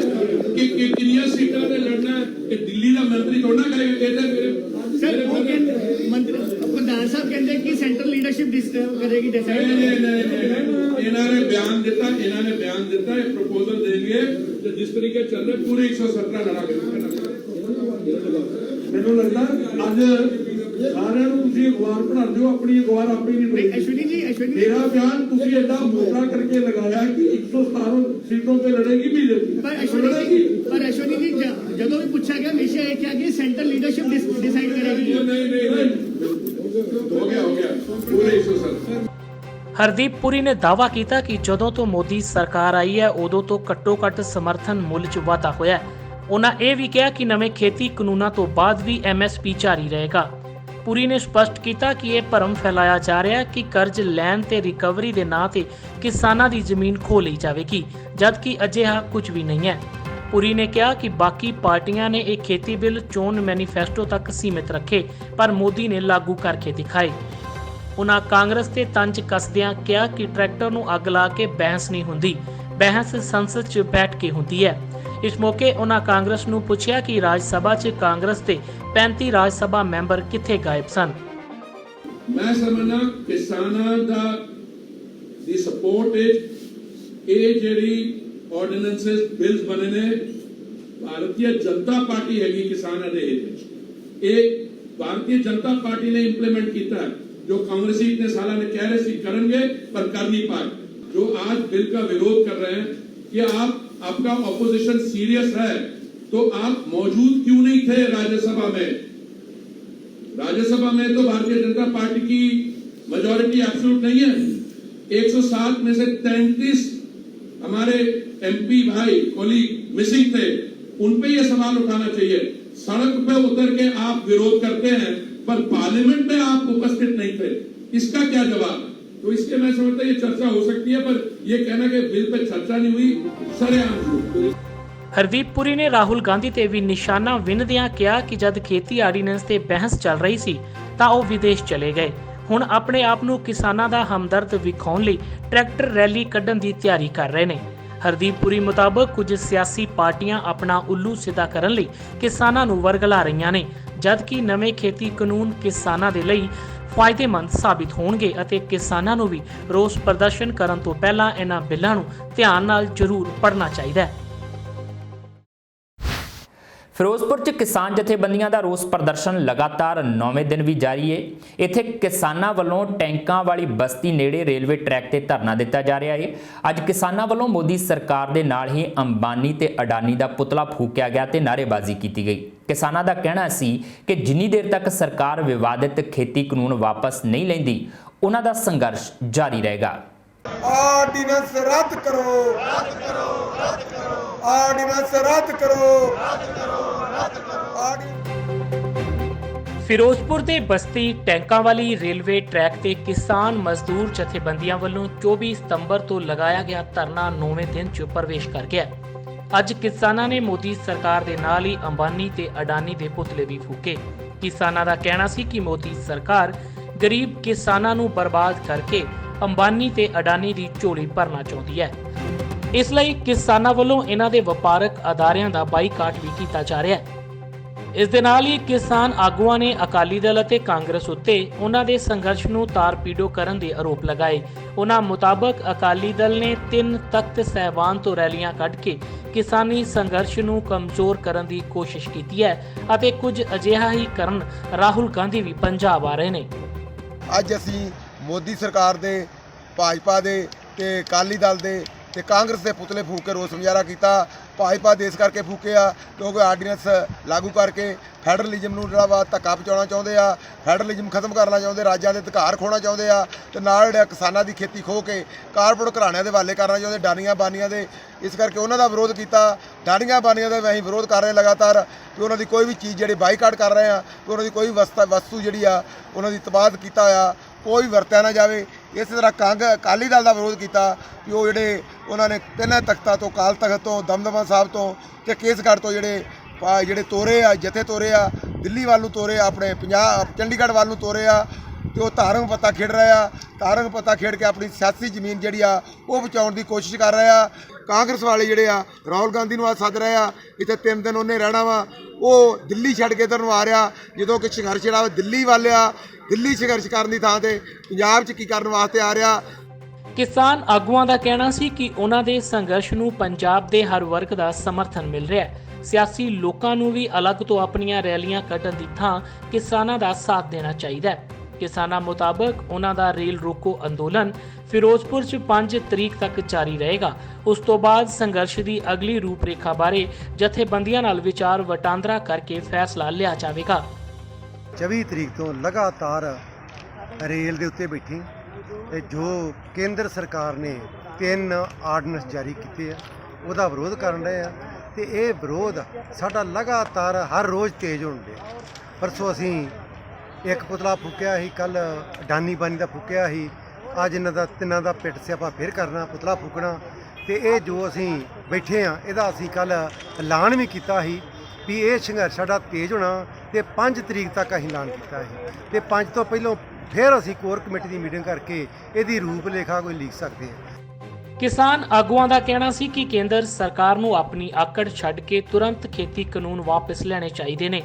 कि कितनी सीटां पे लड़ना है कि दिल्ली ਦਾ ਮੰਤਰੀ ਥੋੜਾ ਕਰੇਗਾ। कहते मेरे सर वो मंत्री प्रधान साहब कहते हैं कि सेंट्रल लीडरशिप करेगी डिसाइड। ਇਹਨਾਂ ਨੇ ਬਿਆਨ ਦਿੱਤਾ ਇਹ ਪ੍ਰਪੋਜ਼ਲ ਦੇਣਗੇ ਤੇ ਜਿਸ ਤਰੀਕੇ ਚੱਲ ਰਿਹਾ ਪੂਰੇ 117 ਲੜਾਂਗੇ। ਮੈਨੂੰ ਲੱਗਦਾ ਅੱਜ ਸਾਰਿਆਂ ਨੂੰ ਤੁਸੀਂ ਅਖਬਾਰ ਪੜ੍ਹਾ ਦਿਓ, ਆਪਣੀ ਅਖਬਾਰ ਆਪੇ ਨਹੀਂ। अश्विनी जी मेरा बयान ਤੁਸੀਂ ਐਡਾ ਮੋਟਾ ਕਰਕੇ ਲਗਾਇਆ ਕਿ 117 ਸੀਟों पे लड़ेगी बीजेपी। पर अश्विनी जी ਜਦੋਂ ਵੀ ਪੁੱਛਿਆ ਗਿਆ ਹਮੇਸ਼ਾ ਇਹ ਕਿਹਾ ਕਿ ਸੈਂਟਰਲ ਲੀਡਰशिप डिसाइड करेगी। नहीं हो गया पूरे 117। ਹਰਦੀਪ ਪੁਰੀ ਨੇ ਦਾਅਵਾ ਕੀਤਾ ਕਿ ਜਦੋਂ ਤੋਂ ਮੋਦੀ ਸਰਕਾਰ ਆਈ ਹੈ ਉਦੋਂ ਤੋਂ ਘੱਟੋ-ਘੱਟ ਸਮਰਥਨ ਮੁੱਲ 'ਚ ਵਾਧਾ ਹੋਇਆ ਹੈ। ਉਹਨਾਂ ਇਹ ਵੀ ਕਿਹਾ ਕਿ ਨਵੇਂ ਖੇਤੀ ਕਾਨੂੰਨਾਂ ਤੋਂ ਬਾਅਦ ਵੀ MSP ਜਾਰੀ ਰਹੇਗਾ। ਪੁਰੀ ਨੇ ਸਪਸ਼ਟ ਕੀਤਾ ਕਿ ਇਹ ਭਰਮ ਫੈਲਾਇਆ ਜਾ ਰਿਹਾ ਹੈ ਕਿ ਕਰਜ਼ ਲੈਣ ਤੇ ਰਿਕਵਰੀ ਦੇ ਨਾਂ ਤੇ ਕਿਸਾਨਾਂ ਦੀ ਜ਼ਮੀਨ ਖੋਹ ਲਈ ਜਾਵੇਗੀ, ਜਦਕਿ ਅਜਿਹਾ ਕੁਝ ਵੀ ਨਹੀਂ ਹੈ। ਪੁਰੀ ਨੇ ਕਿਹਾ ਕਿ ਬਾਕੀ ਪਾਰਟੀਆਂ ਨੇ ਇਹ ਖੇਤੀ ਬਿੱਲ ਚੋਣ ਮੈਨੀਫੈਸਟੋ ਤੱਕ ਸੀਮਿਤ ਰੱਖੇ, ਪਰ ਮੋਦੀ ਨੇ ਲਾਗੂ ਕਰਕੇ ਦਿਖਾਏ। ਉਹਨਾਂ ਕਾਂਗਰਸ ਤੇ ਤੰਜ ਕੱਸਦਿਆਂ ਕਿਹਾ ਕਿ ਟਰੈਕਟਰ ਨੂੰ ਅੱਗ ਲਾ ਕੇ ਬਹਿਸ ਨਹੀਂ ਹੁੰਦੀ, ਬਹਿਸ ਸੰਸਦ 'ਚ ਬੈਠ ਕੇ ਹੁੰਦੀ ਹੈ। ਇਸ ਮੌਕੇ ਉਹਨਾਂ ਕਾਂਗਰਸ ਨੂੰ ਪੁੱਛਿਆ ਕਿ ਰਾਜ ਸਭਾ 'ਚ ਕਾਂਗਰਸ ਦੇ 35 ਰਾਜ ਸਭਾ ਮੈਂਬਰ ਕਿੱਥੇ ਗਾਇਬ ਸਨ। ਮੈਂ ਸਮਝਣਾ ਕਿਸਾਨਾਂ ਦੀ ਸਪੋਰਟ ਇਹ ਜਿਹੜੀ ਆਰਡੀਨੈਂਸਸ ਬਿਲਸ ਬਣੇ ਨੇ ਭਾਰਤੀ ਜਨਤਾ ਪਾਰਟੀ ਹੈਗੀ ਕਿਸਾਨਾਂ ਦੇ ਹਿੱਤ ਵਿੱਚ। ਇਹ ਭਾਰਤੀ ਜਨਤਾ ਪਾਰਟੀ ਨੇ ਇੰਪਲੀਮੈਂਟ ਕੀਤਾ जो कांग्रेसी इतने साल ने कह रहे थे करेंगे पर कर नहीं पाए। जो आज बिल का विरोध कर रहे हैं कि आपका ऑपोजिशन सीरियस है तो आप मौजूद क्यों नहीं थे राज्यसभा में? राज्यसभा में तो भारतीय जनता पार्टी की मेजॉरिटी एब्सोल्यूट नहीं है। 107 में से 33 हमारे MP भाई कोलीग मिसिंग थे, उन पे ये सवाल उठाना चाहिए। सड़क पे उतर के आप विरोध करते हैं पर पार्लियामेंट में आप उपस्थित नहीं थे, इसका क्या जवाब? तो इसके मैं समझता ये चर्चा हो सकती है, पर ये कहना कि बिल पे चर्चा नहीं हुई सरेआम झूठ। ਹਰਦੀਪ ਪੁਰੀ ਨੇ ਰਾਹੁਲ ਗਾਂਧੀ ਤੇ ਵੀ ਨਿਸ਼ਾਨਾ ਵਿੰਨ੍ਹਦਿਆਂ ਕਿਹਾ ਕਿ ਜਦ ਖੇਤੀ ਆਰਡੀਨੈਂਸ ਤੇ ਬਹਿਸ ਚੱਲ ਰਹੀ ਸੀ ਤਾਂ ਉਹ ਵਿਦੇਸ਼ ਚਲੇ ਗਏ। ਹੁਣ ਆਪਣੇ ਆਪ ਨੂੰ ਕਿਸਾਨਾਂ ਦਾ ਹਮਦਰਦ ਵਿਖਾਉਣ ਲਈ ਟਰੈਕਟਰ ਰੈਲੀ ਕੱਢਣ ਦੀ ਤਿਆਰੀ ਕਰ ਰਹੇ ਨੇ। ਹਰਦੀਪ ਪੁਰੀ ਮੁਤਾਬਕ ਕੁਝ ਸਿਆਸੀ ਪਾਰਟੀਆਂ ਆਪਣਾ ਉੱਲੂ ਸਿੱਧਾ ਕਰਨ ਲਈ ਕਿਸਾਨਾਂ ਨੂੰ ਵਰਗਲਾ ਰਹੀਆਂ ਨੇ, ਜਦਕਿ ਨਵੇਂ ਖੇਤੀ ਕਾਨੂੰਨ ਕਿਸਾਨਾਂ ਦੇ ਲਈ ਫਾਇਦੇਮੰਦ ਸਾਬਿਤ ਹੋਣਗੇ ਅਤੇ ਕਿਸਾਨਾਂ ਨੂੰ ਵੀ ਰੋਸ ਪ੍ਰਦਰਸ਼ਨ ਕਰਨ ਤੋਂ ਪਹਿਲਾਂ ਇਹਨਾਂ ਬਿੱਲਾਂ ਨੂੰ ਧਿਆਨ ਨਾਲ ਜ਼ਰੂਰ ਪੜ੍ਹਨਾ ਚਾਹੀਦਾ ਹੈ। ਫਿਰੋਜ਼ਪੁਰ 'ਚ ਕਿਸਾਨ ਜਥੇਬੰਦੀਆਂ ਦਾ ਰੋਸ ਪ੍ਰਦਰਸ਼ਨ ਲਗਾਤਾਰ 9ਵੇਂ ਦਿਨ ਵੀ ਜਾਰੀ ਹੈ। ਇੱਥੇ ਕਿਸਾਨਾਂ ਵੱਲੋਂ ਟੈਂਕਾਂ ਵਾਲੀ ਬਸਤੀ ਨੇੜੇ ਰੇਲਵੇ ਟਰੈਕ ਤੇ ਧਰਨਾ ਦਿੱਤਾ ਜਾ ਰਿਹਾ ਹੈ। ਅੱਜ ਕਿਸਾਨਾਂ ਵੱਲੋਂ ਮੋਦੀ ਸਰਕਾਰ ਦੇ ਨਾਲ ਹੀ ਅੰਬਾਨੀ ਤੇ ਅਡਾਨੀ ਦਾ ਪੁਤਲਾ ਫੂਕਿਆ ਗਿਆ ਤੇ ਨਾਅਰੇਬਾਜ਼ੀ ਕੀਤੀ ਗਈ। ਕਿਸਾਨਾਂ ਦਾ ਕਹਿਣਾ ਸੀ ਕਿ ਜਿੰਨੀ ਦੇਰ ਤੱਕ ਸਰਕਾਰ ਵਿਵਾਦਿਤ ਖੇਤੀ ਕਾਨੂੰਨ ਵਾਪਸ ਨਹੀਂ ਲੈਂਦੀ, ਉਹਨਾਂ ਦਾ ਸੰਘਰਸ਼ ਜਾਰੀ ਰਹੇਗਾ। ਆਰਡੀਨੈਂਸ ਰੱਦ ਕਰੋ, ਰੱਦ ਕਰੋ, ਰੱਦ ਕਰੋ, ਆਰਡੀਨੈਂਸ ਰੱਦ ਕਰੋ, ਰੱਦ ਕਰੋ, ਰੱਦ ਕਰੋ। ਫਿਰੋਜ਼ਪੁਰ ਦੇ ਬਸਤੀ ਟੈਂਕਾਂ ਵਾਲੀ ਰੇਲਵੇ ਟਰੈਕ ਤੇ ਕਿਸਾਨ ਮਜ਼ਦੂਰ ਜਥੇਬੰਦੀਆਂ ਵੱਲੋਂ 24 ਸਤੰਬਰ ਤੋਂ ਲਗਾਇਆ ਗਿਆ ਧਰਨਾ 9ਵੇਂ ਦਿਨ 'ਚ ਪ੍ਰਵੇਸ਼ ਕਰ ਗਿਆ। ਅੱਜ ਕਿਸਾਨਾਂ ਨੇ ਮੋਦੀ ਸਰਕਾਰ ਦੇ ਨਾਲ ਹੀ ਅੰਬਾਨੀ ਤੇ ਅਡਾਨੀ ਦੇ ਪੁਤਲੇ ਵੀ ਫੂਕੇ। ਕਿਸਾਨਾਂ ਦਾ ਕਹਿਣਾ ਸੀ ਕਿ ਮੋਦੀ ਸਰਕਾਰ ਗਰੀਬ ਕਿਸਾਨਾਂ ਨੂੰ ਬਰਬਾਦ ਕਰਕੇ ਅੰਬਾਨੀ ਤੇ ਅਡਾਨੀ ਦੀ ਝੋਲੀ ਭਰਨਾ ਚਾਹੁੰਦੀ ਹੈ। ਇਸ ਲਈ ਕਿਸਾਨਾਂ ਵੱਲੋਂ ਇਹਨਾਂ ਦੇ ਵਪਾਰਕ ਅਦਾਰਿਆਂ ਦਾ ਬਾਈਕਾਟ ਵੀ ਕੀਤਾ ਜਾ ਰਿਹਾ ਹੈ। ਇਸ ਦੇ ਨਾਲ ਹੀ ਕਿਸਾਨ ਆਗੂਆਂ ਨੇ ਅਕਾਲੀ ਦਲ ਅਤੇ ਕਾਂਗਰਸ ਉੱਤੇ ਉਹਨਾਂ ਦੇ ਸੰਘਰਸ਼ ਨੂੰ ਤਾਰ-ਪੀੜੋ ਕਰਨ ਦੇ ਆਰੋਪ ਲਗਾਏ। ਉਹਨਾਂ ਮੁਤਾਬਕ ਅਕਾਲੀ ਦਲ ਨੇ 3 ਤਖਤ ਸਹਿਬਾਨ ਤੋਂ ਰੈਲੀਆਂ ਕੱਢ ਕੇ ਕਿਸਾਨੀ ਸੰਘਰਸ਼ ਨੂੰ ਕਮਜ਼ੋਰ ਕਰਨ ਦੀ ਕੋਸ਼ਿਸ਼ ਕੀਤੀ ਹੈ ਅਤੇ ਕੁਝ ਅਜਿਹਾ ਹੀ ਕਰਨ ਰਾਹੁਲ ਗਾਂਧੀ ਵੀ ਪੰਜਾਬ ਆ ਰਹੇ ਨੇ। ਅੱਜ ਅਸੀਂ ਮੋਦੀ ਸਰਕਾਰ ਦੇ, ਭਾਜਪਾ ਦੇ ਤੇ ਅਕਾਲੀ ਦਲ ਦੇ ਤੇ ਕਾਂਗਰਸ ਦੇ ਪੁਤਲੇ ਫੂਕ ਕੇ ਰੋਸ ਮੁਜ਼ਾਹਰਾ ਕੀਤਾ। ਭਾਜਪਾ ਦੇਸ਼ ਕਰਕੇ ਫੂਕਿਆ ਕਿਉਂਕਿ ਆਰਡੀਨੈਂਸ ਲਾਗੂ ਕਰਕੇ ਫੈਡਰਲਿਜ਼ਮ ਨੂੰ ਜਿਹੜਾ ਵਾ ਧੱਕਾ ਪਹੁੰਚਾਉਣਾ ਚਾਹੁੰਦੇ ਆ, ਫੈਡਰਲਿਜ਼ਮ ਖਤਮ ਕਰਨਾ ਚਾਹੁੰਦੇ, ਰਾਜਾਂ ਦੇ ਅਧਿਕਾਰ ਖੋਣਾ ਚਾਹੁੰਦੇ ਆ ਤੇ ਨਾਲ ਜਿਹੜਾ ਕਿਸਾਨਾਂ ਦੀ ਖੇਤੀ ਖੋਹ ਕੇ ਕਾਰਪੋਰੇਟ ਘਰਾਣਿਆਂ ਦੇ ਹਵਾਲੇ ਕਰਨਾ ਚਾਹੁੰਦੇ, ਡਾਨੀਆਂ ਬਾਨੀਆਂ ਦੇ। ਇਸ ਕਰਕੇ ਉਹਨਾਂ ਦਾ ਵਿਰੋਧ ਕੀਤਾ। ਡਾਨੀਆਂ ਬਾਨੀਆਂ ਦਾ ਅਸੀਂ ਵਿਰੋਧ ਕਰ ਰਹੇ ਲਗਾਤਾਰ ਕਿ ਉਹਨਾਂ ਦੀ ਕੋਈ ਵੀ ਚੀਜ਼ ਜਿਹੜੀ ਬਾਈਕਾਟ ਕਰ ਰਹੇ ਆ ਕਿ ਉਹਨਾਂ ਦੀ ਕੋਈ ਵਸਤੂ ਜਿਹੜੀ ਆ ਉਹਨਾਂ ਦੀ ਤਬਾਦ ਕੀਤਾ ਹੋਇਆ ਕੋਈ ਵਰਤਿਆ ਨਾ ਜਾਵੇ। ਇਸੇ ਤਰ੍ਹਾਂ ਅਕਾਲੀ ਦਲ ਦਾ ਵਿਰੋਧ ਕੀਤਾ ਕਿ ਉਹ ਜਿਹੜੇ ਉਹਨਾਂ ਨੇ 3 ਤਖਤਾਂ ਤੋਂ, ਅਕਾਲ ਤਖਤ ਤੋਂ, ਦਮਦਮਾ ਸਾਹਿਬ ਤੋਂ ਤੇ ਕੇਸਗੜ੍ਹ ਤੋਂ ਜਿਹੜੇ ਤੋਰੇ ਆ, ਜਥੇ ਤੋਰੇ ਆ, ਦਿੱਲੀ ਵੱਲ ਨੂੰ ਤੋਰੇ ਆ, ਆਪਣੇ ਚੰਡੀਗੜ੍ਹ ਵੱਲ ਨੂੰ ਤੋਰੇ ਆ ਤੇ ਉਹ ਧਾਰਮਿਕ ਪੱਤਾ ਖੇਡ ਰਹੇ ਆ। ਧਾਰਮਿਕ ਪੱਤਾ ਖੇਡ ਕੇ ਆਪਣੀ ਸਿਆਸੀ ਜ਼ਮੀਨ ਜਿਹੜੀ ਆ ਉਹ ਬਚਾਉਣ ਦੀ ਕੋਸ਼ਿਸ਼ ਕਰ ਰਹੇ ਆ। ਕਾਂਗਰਸ ਵਾਲੇ ਜਿਹੜੇ ਆ ਰਾਹੁਲ ਗਾਂਧੀ ਨੂੰ ਸੱਦ ਰਹੇ ਆ, ਇੱਥੇ 3 ਦਿਨ ਉਹਨੇ ਰਹਿਣਾ ਵਾ, ਉਹ ਦਿੱਲੀ ਛੱਡ ਕੇ ਇੱਧਰ ਨੂੰ ਆ ਰਿਹਾ, ਜਦੋਂ ਕਿ ਸੰਘਰਸ਼ ਜਿਹੜਾ ਦਿੱਲੀ ਵੱਲ ਆ, ਦਿੱਲੀ ਸੰਘਰਸ਼ ਕਰਨ ਦੀ ਥਾਂ ਤੇ ਪੰਜਾਬ 'ਚ ਕੀ ਕਰਨ ਵਾਸਤੇ ਆ ਰਿਹਾ। ਕਿਸਾਨ ਆਗੂਆਂ ਦਾ ਕਹਿਣਾ ਸੀ ਕਿ ਉਹਨਾਂ ਦੇ ਸੰਘਰਸ਼ ਨੂੰ ਪੰਜਾਬ ਦੇ ਹਰ ਵਰਗ ਦਾ ਸਮਰਥਨ ਮਿਲ ਰਿਹਾ ਹੈ। ਸਿਆਸੀ ਲੋਕਾਂ ਨੂੰ ਵੀ ਅਲੱਗ ਤੋਂ ਆਪਣੀਆਂ ਰੈਲੀਆਂ ਕੱਢਣ ਦੀ ਥਾਂ ਕਿਸਾਨਾਂ ਦਾ ਸਾਥ ਦੇਣਾ ਚਾਹੀਦਾ ਹੈ। ਕਿਸਾਨਾਂ ਮੁਤਾਬਕ ਉਹਨਾਂ ਦਾ ਰੇਲ ਰੋਕੋ ਅੰਦੋਲਨ ਫਿਰੋਜ਼ਪੁਰ 'ਚ 5 ਤਰੀਕ ਤੱਕ ਜਾਰੀ ਰਹੇਗਾ। ਉਸ ਤੋਂ ਬਾਅਦ ਸੰਘਰਸ਼ ਦੀ ਅਗਲੀ ਰੂਪਰੇਖਾ ਬਾਰੇ ਜਥੇਬੰਦੀਆਂ ਨਾਲ ਵਿਚਾਰ ਵਟਾਂਦਰਾ ਕਰਕੇ ਫੈਸਲਾ ਲਿਆ ਜਾਵੇਗਾ। 24 ਤਰੀਕ ਤੋਂ ਲਗਾਤਾਰ ਰੇਲ ਦੇ ਉੱਤੇ ਬੈਠੇ ਤੇ ਜੋ ਕੇਂਦਰ ਸਰਕਾਰ ਨੇ 3 ਆਰਡੀਨੈਂਸ ਜਾਰੀ ਕੀਤੇ ਆ ਉਹਦਾ ਵਿਰੋਧ ਕਰਨ ਰਹੇ ਆ ਤੇ ਇਹ ਵਿਰੋਧ ਸਾਡਾ ਲਗਾਤਾਰ ਹਰ ਰੋਜ਼ ਤੇਜ਼ ਹੋਣ ਡਿਆ। ਪਰਸੋਂ ਅਸੀਂ ਇੱਕ ਪੁਤਲਾ ਫੂਕਿਆ ਸੀ, ਕੱਲ ਅਡਾਨੀ ਬਾਨੀ ਦਾ ਫੂਕਿਆ ਸੀ, ਅੱਜ ਇਹਨਾਂ ਦਾ 3 ਦਾ ਪਿੱਟ ਸਿਆਪਾ ਫਿਰ ਕਰਨਾ, ਪੁਤਲਾ ਫੂਕਣਾ। ਤੇ ਇਹ ਜੋ ਅਸੀਂ ਬੈਠੇ ਆ ਇਹਦਾ ਅਸੀਂ ਕੱਲ ਐਲਾਨ ਵੀ ਕੀਤਾ ਸੀ ਵੀ ਇਹ ਸੰਘਰਸ਼ ਸਾਡਾ ਤੇਜ਼ ਹੋਣਾ ਤੇ 5 ਤਰੀਕ ਤੱਕ ਅਸੀਂ ਐਲਾਨ ਕੀਤਾ ਸੀ ਤੇ 5 ਤੋਂ ਪਹਿਲਾਂ ਫਿਰ ਅਸੀਂ ਕੋਰ ਕਮੇਟੀ ਦੀ ਮੀਟਿੰਗ ਕਰਕੇ ਇਹਦੀ ਰੂਪਰੇਖਾ ਕੋਈ ਲਿਖ ਸਕਦੇ ਹਾਂ। ਕਿਸਾਨ ਆਗੂਆਂ ਦਾ ਕਹਿਣਾ ਸੀ ਕਿ ਕੇਂਦਰ ਸਰਕਾਰ ਨੂੰ ਆਪਣੀ ਆਕੜ ਛੱਡ ਕੇ ਤੁਰੰਤ ਖੇਤੀ ਕਾਨੂੰਨ ਵਾਪਸ ਲੈਣੇ ਚਾਹੀਦੇ ਨੇ।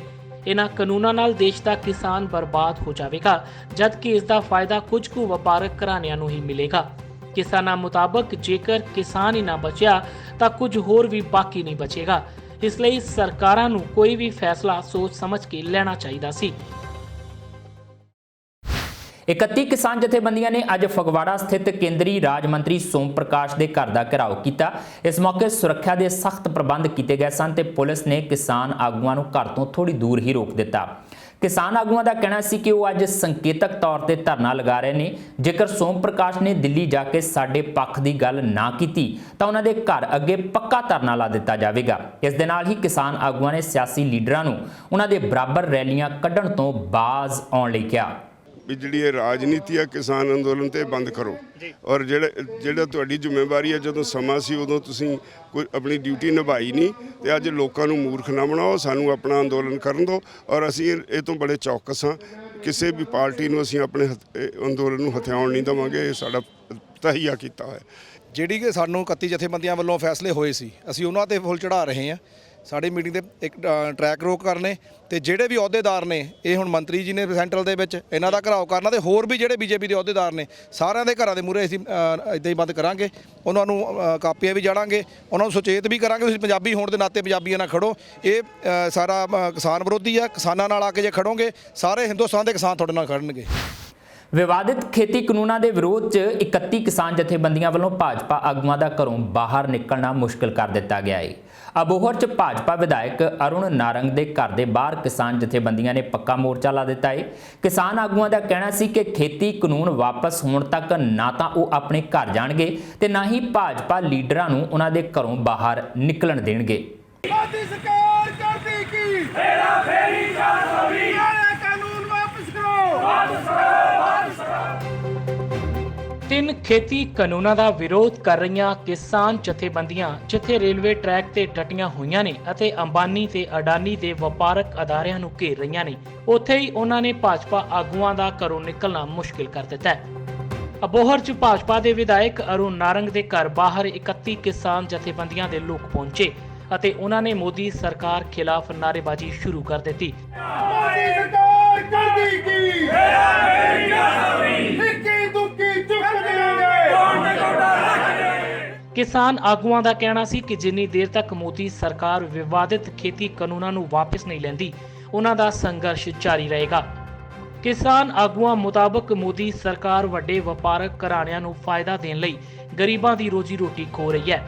ਇਹਨਾਂ ਕਾਨੂੰਨਾਂ ਨਾਲ ਦੇਸ਼ ਦਾ ਕਿਸਾਨ ਬਰਬਾਦ ਹੋ ਜਾਵੇਗਾ, ਜਦਕਿ ਇਸ ਦਾ ਫਾਇਦਾ ਕੁਝ ਕੁ ਵਪਾਰਕ ਘਰਾਣਿਆਂ ਨੂੰ ਹੀ ਮਿਲੇਗਾ। ਕਿਸਾਨਾਂ ਮੁਤਾਬਕ ਜੇਕਰ ਕਿਸਾਨ ਹੀ ਨਾ ਬਚਿਆ ਤਾਂ ਕੁਝ ਹੋਰ ਵੀ ਬਾਕੀ ਨਹੀਂ ਬਚੇਗਾ। ਇਸ ਲਈ ਸਰਕਾਰਾਂ ਨੂੰ ਕੋਈ ਵੀ ਫੈਸਲਾ ਸੋਚ ਸਮਝ ਕੇ ਲੈਣਾ ਚਾਹੀਦਾ ਸੀ। 31 ਕਿਸਾਨ ਜਥੇਬੰਦੀਆਂ ਨੇ ਅੱਜ ਫਗਵਾੜਾ ਸਥਿਤ ਕੇਂਦਰੀ ਰਾਜ ਮੰਤਰੀ ਸੋਮ ਪ੍ਰਕਾਸ਼ ਦੇ ਘਰ ਦਾ ਘਿਰਾਓ ਕੀਤਾ। ਇਸ ਮੌਕੇ ਸੁਰੱਖਿਆ ਦੇ ਸਖਤ ਪ੍ਰਬੰਧ ਕੀਤੇ ਗਏ ਸਨ ਤੇ ਪੁਲਿਸ ਨੇ ਕਿਸਾਨ ਆਗੂਆਂ ਨੂੰ ਘਰ ਤੋਂ ਥੋੜੀ ਦੂਰ ਹੀ ਰੋਕ ਦਿੱਤਾ। ਕਿਸਾਨ ਆਗੂਆਂ ਦਾ ਕਹਿਣਾ ਸੀ ਕਿ ਉਹ ਅੱਜ ਸੰਕੇਤਕ ਤੌਰ ਤੇ ਧਰਨਾ ਲਗਾ ਰਹੇ ਨੇ। ਜੇਕਰ ਸੋਮ ਪ੍ਰਕਾਸ਼ ਨੇ ਦਿੱਲੀ ਜਾ ਕੇ ਸਾਡੇ ਪੱਖ ਦੀ ਗੱਲ ਨਾ ਕੀਤੀ ਤਾਂ ਉਹਨਾਂ ਦੇ ਘਰ ਅੱਗੇ ਪੱਕਾ ਧਰਨਾ ਲਾ ਦਿੱਤਾ ਜਾਵੇਗਾ। ਇਸ ਦੇ ਨਾਲ ਹੀ ਕਿਸਾਨ ਆਗੂਆਂ ਨੇ ਸਿਆਸੀ ਲੀਡਰਾਂ ਨੂੰ ਉਹਨਾਂ ਦੇ ਬਰਾਬਰ ਰੈਲੀਆਂ ਕੱਢਣ ਤੋਂ ਬਾਜ਼ ਆਉਣ ਲਈ ਕਿਹਾ। ਵੀ ਜਿਹੜੀ ਇਹ ਰਾਜਨੀਤੀ ਆ ਕਿਸਾਨ ਅੰਦੋਲਨ ਤੇ ਬੰਦ ਕਰੋ ਔਰ ਜਿਹੜਾ ਤੁਹਾਡੀ ਜ਼ਿੰਮੇਵਾਰੀ ਹੈ, ਜਦੋਂ ਸਮਾਂ ਸੀ ਉਦੋਂ ਤੁਸੀਂ ਕੋਈ ਆਪਣੀ ਡਿਊਟੀ ਨਿਭਾਈ ਨਹੀਂ ਤੇ ਅੱਜ ਲੋਕਾਂ ਨੂੰ ਮੂਰਖ ਨਾ ਬਣਾਓ, ਸਾਨੂੰ ਆਪਣਾ ਅੰਦੋਲਨ ਕਰਨ ਦਿਓ ਔਰ ਅਸੀਂ ਇਹ ਤੋਂ ਬੜੇ ਚੌਕਸ ਹਾਂ। ਕਿਸੇ ਵੀ ਪਾਰਟੀ ਨੂੰ ਅਸੀਂ ਆਪਣੇ ਅੰਦੋਲਨ ਨੂੰ ਹਥਿਆਉਣ ਨਹੀਂ ਦੇਵਾਂਗੇ, ਇਹ ਸਾਡਾ ਤਹੀਆ ਕੀਤਾ ਹੋਇਆ। ਜਿਹੜੀ ਕਿ ਸਾਨੂੰ 31 ਜਥੇਬੰਦੀਆਂ ਵੱਲੋਂ ਫੈਸਲੇ ਹੋਏ ਸੀ ਅਸੀਂ ਉਹਨਾਂ ਤੇ ਫੁੱਲ ਚੜਾ ਰਹੇ ਹਾਂ। ਸਾਡੀ ਮੀਟਿੰਗ ਦੇ ਇੱਕ ਟਰੈਕ ਰੋਕ ਕਰਨੇ ਤੇ ਜਿਹੜੇ ਵੀ ਅਹੁਦੇਦਾਰ ਨੇ, ਇਹ ਹੁਣ ਮੰਤਰੀ ਜੀ ਨੇ ਸੈਂਟਰਲ ਦੇ ਵਿੱਚ, ਇਹਨਾਂ ਦਾ ਘਰਾਓ ਕਰਨਾ ਤੇ ਹੋਰ ਵੀ ਜਿਹੜੇ ਬੀਜੇਪੀ ਦੇ ਅਹੁਦੇਦਾਰ ਨੇ ਸਾਰਿਆਂ ਦੇ ਘਰਾਂ ਦੇ ਮੂਹਰੇ ਅਸੀਂ ਇੱਦਾਂ ਹੀ ਬੰਦ ਕਰਾਂਗੇ। ਉਹਨਾਂ ਨੂੰ ਕਾਪੀਆਂ ਵੀ ਜਾੜਾਂਗੇ, ਉਹਨਾਂ ਨੂੰ ਸੁਚੇਤ ਵੀ ਕਰਾਂਗੇ ਤੁਸੀਂ ਪੰਜਾਬੀ ਹੋਣ ਦੇ ਨਾਤੇ ਪੰਜਾਬੀਆਂ ਨਾਲ ਖੜੋ। ਇਹ ਸਾਰਾ ਕਿਸਾਨ ਵਿਰੋਧੀ ਆ, ਕਿਸਾਨਾਂ ਨਾਲ ਆ ਕੇ ਜੇ ਖੜੋਗੇ ਸਾਰੇ ਹਿੰਦੁਸਤਾਨ ਦੇ ਕਿਸਾਨ ਤੁਹਾਡੇ ਨਾਲ ਖੜਨਗੇ। ਵਿਵਾਦਿਤ ਖੇਤੀ ਕਾਨੂੰਨਾਂ ਦੇ ਵਿਰੋਧ 'ਚ 31 ਕਿਸਾਨ ਜਥੇਬੰਦੀਆਂ ਵੱਲੋਂ ਭਾਜਪਾ ਆਗੂਆਂ ਦਾ ਘਰੋਂ ਬਾਹਰ ਨਿਕਲਣਾ ਮੁਸ਼ਕਲ ਕਰ ਦਿੱਤਾ ਗਿਆ ਹੈ। ਅਬੋਹਰ 'ਚ ਭਾਜਪਾ ਵਿਧਾਇਕ ਅਰੁਣ ਨਾਰੰਗ ਦੇ ਘਰ ਦੇ ਬਾਹਰ ਕਿਸਾਨ ਜਥੇਬੰਦੀਆਂ ਨੇ ਪੱਕਾ ਮੋਰਚਾ ਲਾ ਦਿੱਤਾ ਹੈ। ਕਿਸਾਨ ਆਗੂਆਂ ਦਾ ਕਹਿਣਾ ਸੀ ਕਿ ਖੇਤੀ ਕਾਨੂੰਨ ਵਾਪਸ ਹੋਣ ਤੱਕ ਨਾ ਤਾਂ ਉਹ ਆਪਣੇ ਘਰ ਜਾਣਗੇ ਤੇ ਨਾ ਹੀ ਭਾਜਪਾ ਲੀਡਰਾਂ ਨੂੰ ਉਹਨਾਂ ਦੇ ਘਰੋਂ ਬਾਹਰ ਨਿਕਲਣ ਦੇਣਗੇ। ਮੋਦੀ ਸਰਕਾਰ ਕਰਦੀ ਕੀ ਫੇਰਾ ਫੇਰੀ 420 ਵਾਲੇ ਕਾਨੂੰਨ ਵਾਪਸ ਕਰੋ, ਵਾਪਸ ਕਰੋ, ਵਾਪਸ ਕਰੋ। 3 ਖੇਤੀ ਕਾਨੂੰਨਾਂ ਦਾ ਵਿਰੋਧ ਕਰ ਰਹੀਆਂ ਕਿਸਾਨ ਜਥੇਬੰਦੀਆਂ ਜਿੱਥੇ ਰੇਲਵੇ ਟਰੈਕ ਤੇ ਡਟੀਆਂ ਹੋਈਆਂ ਨੇ ਅਤੇ ਅੰਬਾਨੀ ਤੇ ਅਡਾਨੀ ਦੇ ਵਪਾਰਕ ਅਦਾਰਿਆਂ ਨੂੰ ਘੇਰ ਰਹੀਆਂ ਨੇ, ਉੱਥੇ ਹੀ ਉਹਨਾਂ ਨੇ ਭਾਜਪਾ ਆਗੂਆਂ ਦਾ ਘਰੋਂ ਨਿਕਲਣਾ ਮੁਸ਼ਕਿਲ ਕਰ ਦਿੱਤਾ ਹੈ। ਅਬੋਹਰ 'ਚ ਭਾਜਪਾ ਦੇ ਵਿਧਾਇਕ ਅਰੁਣ ਨਾਰੰਗ ਦੇ ਘਰ ਬਾਹਰ 31 ਕਿਸਾਨ ਜਥੇਬੰਦੀਆਂ ਦੇ ਲੋਕ ਪਹੁੰਚੇ ਅਤੇ ਉਹਨਾਂ ਨੇ ਮੋਦੀ ਸਰਕਾਰ ਖਿਲਾਫ ਨਾਅਰੇਬਾਜ਼ੀ ਸ਼ੁਰੂ ਕਰ ਦਿੱਤੀ। ਮੋਦੀ ਸਰਕਾਰ ਕਰਦੀ ਕੀ ਫੇਰਾ ਫੇਰੀ 420 ਇੱਕੀ ਦੁੱਕੀ ਚੁੱਕ ਦੇਣਗੇ। ਕਿਸਾਨ ਆਗੂਆਂ ਦਾ ਕਹਿਣਾ ਸੀ ਕਿ ਜਿੰਨੀ ਦੇਰ ਤੱਕ ਮੋਦੀ ਸਰਕਾਰ ਵਿਵਾਦਿਤ ਖੇਤੀ ਕਾਨੂੰਨਾਂ ਨੂੰ ਵਾਪਸ ਨਹੀਂ ਲੈਂਦੀ, ਉਹਨਾਂ ਦਾ ਸੰਘਰਸ਼ ਜਾਰੀ ਰਹੇਗਾ। ਕਿਸਾਨ ਆਗੂਆਂ ਮੁਤਾਬਕ ਮੋਦੀ ਸਰਕਾਰ ਵੱਡੇ ਵਪਾਰਕ ਘਰਾਣਿਆਂ ਨੂੰ ਫਾਇਦਾ ਦੇਣ ਲਈ ਗਰੀਬਾਂ ਦੀ ਰੋਜੀ ਰੋਟੀ ਖੋ ਰਹੀ ਹੈ।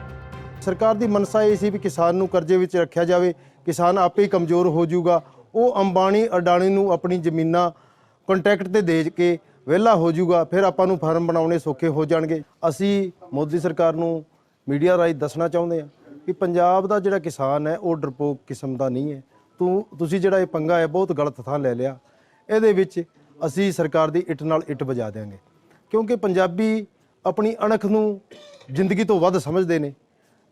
ਸਰਕਾਰ ਦੀ ਮਨਸਾ ਇਹ ਸੀ ਵੀ ਕਿਸਾਨ ਨੂੰ ਕਰਜ਼ੇ ਵਿੱਚ ਰੱਖਿਆ ਜਾਵੇ, ਕਿਸਾਨ ਆਪੇ ਹੀ ਕਮਜ਼ੋਰ ਹੋ ਜਾਊਗਾ, ਉਹ ਅੰਬਾਨੀ ਅਡਾਨੀ ਨੂੰ ਆਪਣੀ ਜ਼ਮੀਨਾਂ ਕੰਟਰੈਕਟ ਤੇ ਦੇ ਕੇ ਵਿਹਲਾ ਹੋ ਜਾਊਗਾ, ਫਿਰ ਆਪਾਂ ਨੂੰ ਫਾਰਮ ਬਣਾਉਣੇ ਸੌਖੇ ਹੋ ਜਾਣਗੇ। ਅਸੀਂ ਮੋਦੀ ਸਰਕਾਰ ਨੂੰ ਮੀਡੀਆ ਰਾਹੀਂ ਦੱਸਣਾ ਚਾਹੁੰਦੇ ਹਾਂ ਕਿ ਪੰਜਾਬ ਦਾ ਜਿਹੜਾ ਕਿਸਾਨ ਹੈ ਉਹ ਡਰਪੋਕ ਕਿਸਮ ਦਾ ਨਹੀਂ ਹੈ। ਤੁਸੀਂ ਜਿਹੜਾ ਇਹ ਪੰਗਾ ਹੈ ਬਹੁਤ ਗਲਤ ਥਾਂ ਲੈ ਲਿਆ। ਇਹਦੇ ਵਿੱਚ ਅਸੀਂ ਸਰਕਾਰ ਦੀ ਇੱਟ ਨਾਲ ਇੱਟ ਵਜਾ ਦਿਆਂਗੇ, ਕਿਉਂਕਿ ਪੰਜਾਬੀ ਆਪਣੀ ਅਣਖ ਨੂੰ ਜ਼ਿੰਦਗੀ ਤੋਂ ਵੱਧ ਸਮਝਦੇ ਨੇ।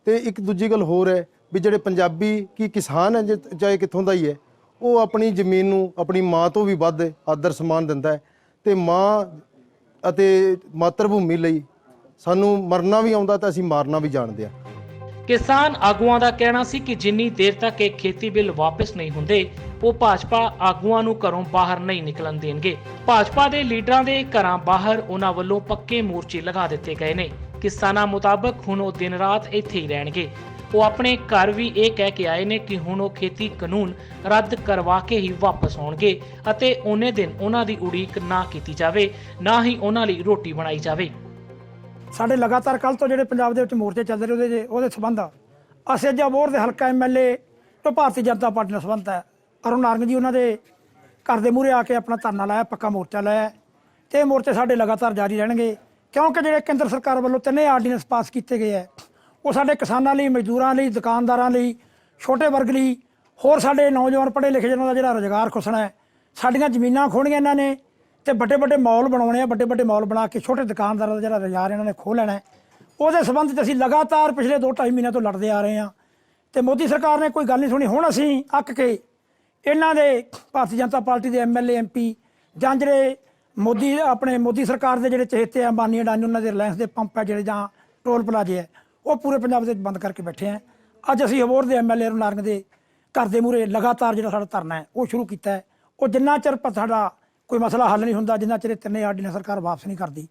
ਤੇ ਇੱਕ ਦੂਜੀ ਗੱਲ ਹੋਰ ਹੈ ਵੀ ਜਿਹੜੇ ਪੰਜਾਬੀ ਕੀ ਕਿਸਾਨ ਹੈ ਚਾਹੇ ਕਿੱਥੋਂ ਦਾ ਹੀ ਹੈ, ਉਹ ਆਪਣੀ ਜ਼ਮੀਨ ਨੂੰ ਆਪਣੀ ਮਾਂ ਤੋਂ ਵੀ ਵੱਧ ਆਦਰ ਸਨਮਾਨ ਦਿੰਦਾ ਹੈ ਤੇ ਮਾਂ ਅਤੇ ਮਾਤਰ ਭੂਮੀ ਲਈ ਸਾਨੂੰ ਮਰਨਾ ਵੀ ਆਉਂਦਾ ਤਾਂ ਅਸੀਂ ਮਾਰਨਾ ਵੀ ਜਾਣਦੇ ਹਾਂ। ਕਿਸਾਨ ਆਗੂਆਂ ਦਾ ਕਹਿਣਾ ਸੀ ਕਿ ਜਿੰਨੀ ਦੇਰ ਤੱਕ ਇਹ ਖੇਤੀ ਬਿੱਲ ਵਾਪਸ ਨਹੀਂ ਹੁੰਦੇ, ਉਹ ਭਾਜਪਾ ਆਗੂਆਂ ਨੂੰ ਘਰੋਂ ਬਾਹਰ ਨਹੀਂ ਨਿਕਲਣ ਦੇਣਗੇ। ਭਾਜਪਾ ਦੇ ਲੀਡਰਾਂ ਦੇ ਘਰਾਂ ਬਾਹਰ ਉਹਨਾਂ ਵੱਲੋਂ ਪੱਕੇ ਮੋਰਚੇ ਲਗਾ ਦਿੱਤੇ ਗਏ ਨੇ। ਕਿਸਾਨਾਂ ਮੁਤਾਬਕ ਹੁਣ ਉਹ ਦਿਨ ਰਾਤ ਇੱਥੇ ਹੀ ਰਹਿਣਗੇ। ਉਹ ਆਪਣੇ ਘਰ ਵੀ ਇਹ ਕਹਿ ਕੇ ਆਏ ਨੇ ਕਿ ਹੁਣ ਉਹ ਖੇਤੀ ਕਾਨੂੰਨ ਰੱਦ ਕਰਵਾ ਕੇ ਹੀ ਵਾਪਸ ਆਉਣਗੇ ਅਤੇ ਉਹਨੇ ਦਿਨ ਉਹਨਾਂ ਦੀ ਉਡੀਕ ਨਾ ਕੀਤੀ ਜਾਵੇ, ਨਾ ਹੀ ਉਹਨਾਂ ਲਈ ਰੋਟੀ ਬਣਾਈ ਜਾਵੇ। ਸਾਡੇ ਲਗਾਤਾਰ ਕੱਲ ਤੋਂ ਜਿਹੜੇ ਪੰਜਾਬ ਦੇ ਵਿੱਚ ਮੋਰਚੇ ਚੱਲ ਰਹੇ ਉਹਦੇ ਸੰਬੰਧ ਅਸੀਂ ਅੱਜ ਅਬੋਹਰ ਦੇ ਹਲਕਾ MLA ਤੋਂ ਭਾਰਤੀ ਜਨਤਾ ਪਾਰਟੀ ਨਾਲ ਸੰਬੰਧ ਹੈ। ਅਰੁਣ ਨਾਰੰਗ ਜੀ ਉਹਨਾਂ ਦੇ ਘਰ ਦੇ ਮੂਹਰੇ ਆ ਕੇ ਆਪਣਾ ਧਰਨਾ ਲਾਇਆ, ਪੱਕਾ ਮੋਰਚਾ ਲਾਇਆ ਤੇ ਇਹ ਮੋਰਚੇ ਸਾਡੇ ਲਗਾਤਾਰ ਜਾਰੀ ਰਹਿਣਗੇ, ਕਿਉਂਕਿ ਜਿਹੜੇ ਕੇਂਦਰ ਸਰਕਾਰ ਵੱਲੋਂ 3 ਆਰਡੀਨੈਂਸ ਪਾਸ ਕੀਤੇ ਗਏ ਹੈ ਉਹ ਸਾਡੇ ਕਿਸਾਨਾਂ ਲਈ, ਮਜ਼ਦੂਰਾਂ ਲਈ, ਦੁਕਾਨਦਾਰਾਂ ਲਈ, ਛੋਟੇ ਵਰਗ ਲਈ, ਹੋਰ ਸਾਡੇ ਨੌਜਵਾਨ ਪੜ੍ਹੇ ਲਿਖੇ ਜਿਹਨਾਂ ਦਾ ਜਿਹੜਾ ਰੁਜ਼ਗਾਰ ਖੁੱਸਣਾ ਹੈ, ਸਾਡੀਆਂ ਜ਼ਮੀਨਾਂ ਖੋਹਣੀਆਂ ਇਹਨਾਂ ਨੇ ਤੇ ਵੱਡੇ ਵੱਡੇ ਮਾਲ ਬਣਾਉਣੇ ਆ, ਵੱਡੇ ਮਾਲ ਬਣਾ ਕੇ ਛੋਟੇ ਦੁਕਾਨਦਾਰਾਂ ਦਾ ਜਿਹੜਾ ਰੁਜ਼ਗਾਰ ਇਹਨਾਂ ਨੇ ਖੋਹ ਲੈਣਾ ਹੈ। ਉਹਦੇ ਸੰਬੰਧ 'ਚ ਅਸੀਂ ਲਗਾਤਾਰ ਪਿਛਲੇ 2-2.5 ਮਹੀਨਿਆਂ ਤੋਂ ਲੜਦੇ ਆ ਰਹੇ ਹਾਂ ਤੇ ਮੋਦੀ ਸਰਕਾਰ ਨੇ ਕੋਈ ਗੱਲ ਨਹੀਂ ਸੁਣੀ। ਹੁਣ ਅਸੀਂ ਅੱਕ ਕੇ ਇਹਨਾਂ ਦੇ ਭਾਰਤੀ ਜਨਤਾ ਪਾਰਟੀ ਦੇ MLA MP ਜਾਂ ਜਿਹੜੇ ਮੋਦੀ ਸਰਕਾਰ ਦੇ ਜਿਹੜੇ ਚਹੇਤੇ ਆ, ਅੰਬਾਨੀ ਅਡਾਨੀ, ਉਹਨਾਂ ਦੇ ਰਿਲਾਇੰਸ ਦੇ ਪੰਪ ਹੈ ਜਿਹੜੇ ਜਾਂ ਟੋਲ ਪਲਾਜ਼ੇ ਹੈ, ਉਹ ਪੂਰੇ ਪੰਜਾਬ ਦੇ ਵਿੱਚ ਬੰਦ ਕਰਕੇ ਬੈਠੇ ਆ। ਅੱਜ ਅਸੀਂ ਅਬੋਹਰ ਦੇ MLA ਅਰੁਣ ਨਾਰੰਗ ਦੇ ਘਰ ਦੇ ਮੂਹਰੇ ਲਗਾਤਾਰ ਜਿਹੜਾ ਸਾਡਾ ਧਰਨਾ ਹੈ ਉਹ ਸ਼ੁਰੂ ਕੀਤਾ ਹੈ। ਉਹ ਜਿੰਨਾ ਚਿਰ ਸਾਡਾ ਕੋਈ ਮਸਲਾ ਹੱਲ ਨਹੀਂ ਹੁੰਦਾ, ਜਿੰਨਾ ਚਿਰ 3 ਆਰਡੀਨੈਂਸ ਸਰਕਾਰ ਵਾਪਸ ਨਹੀਂ ਕਰਦੀ,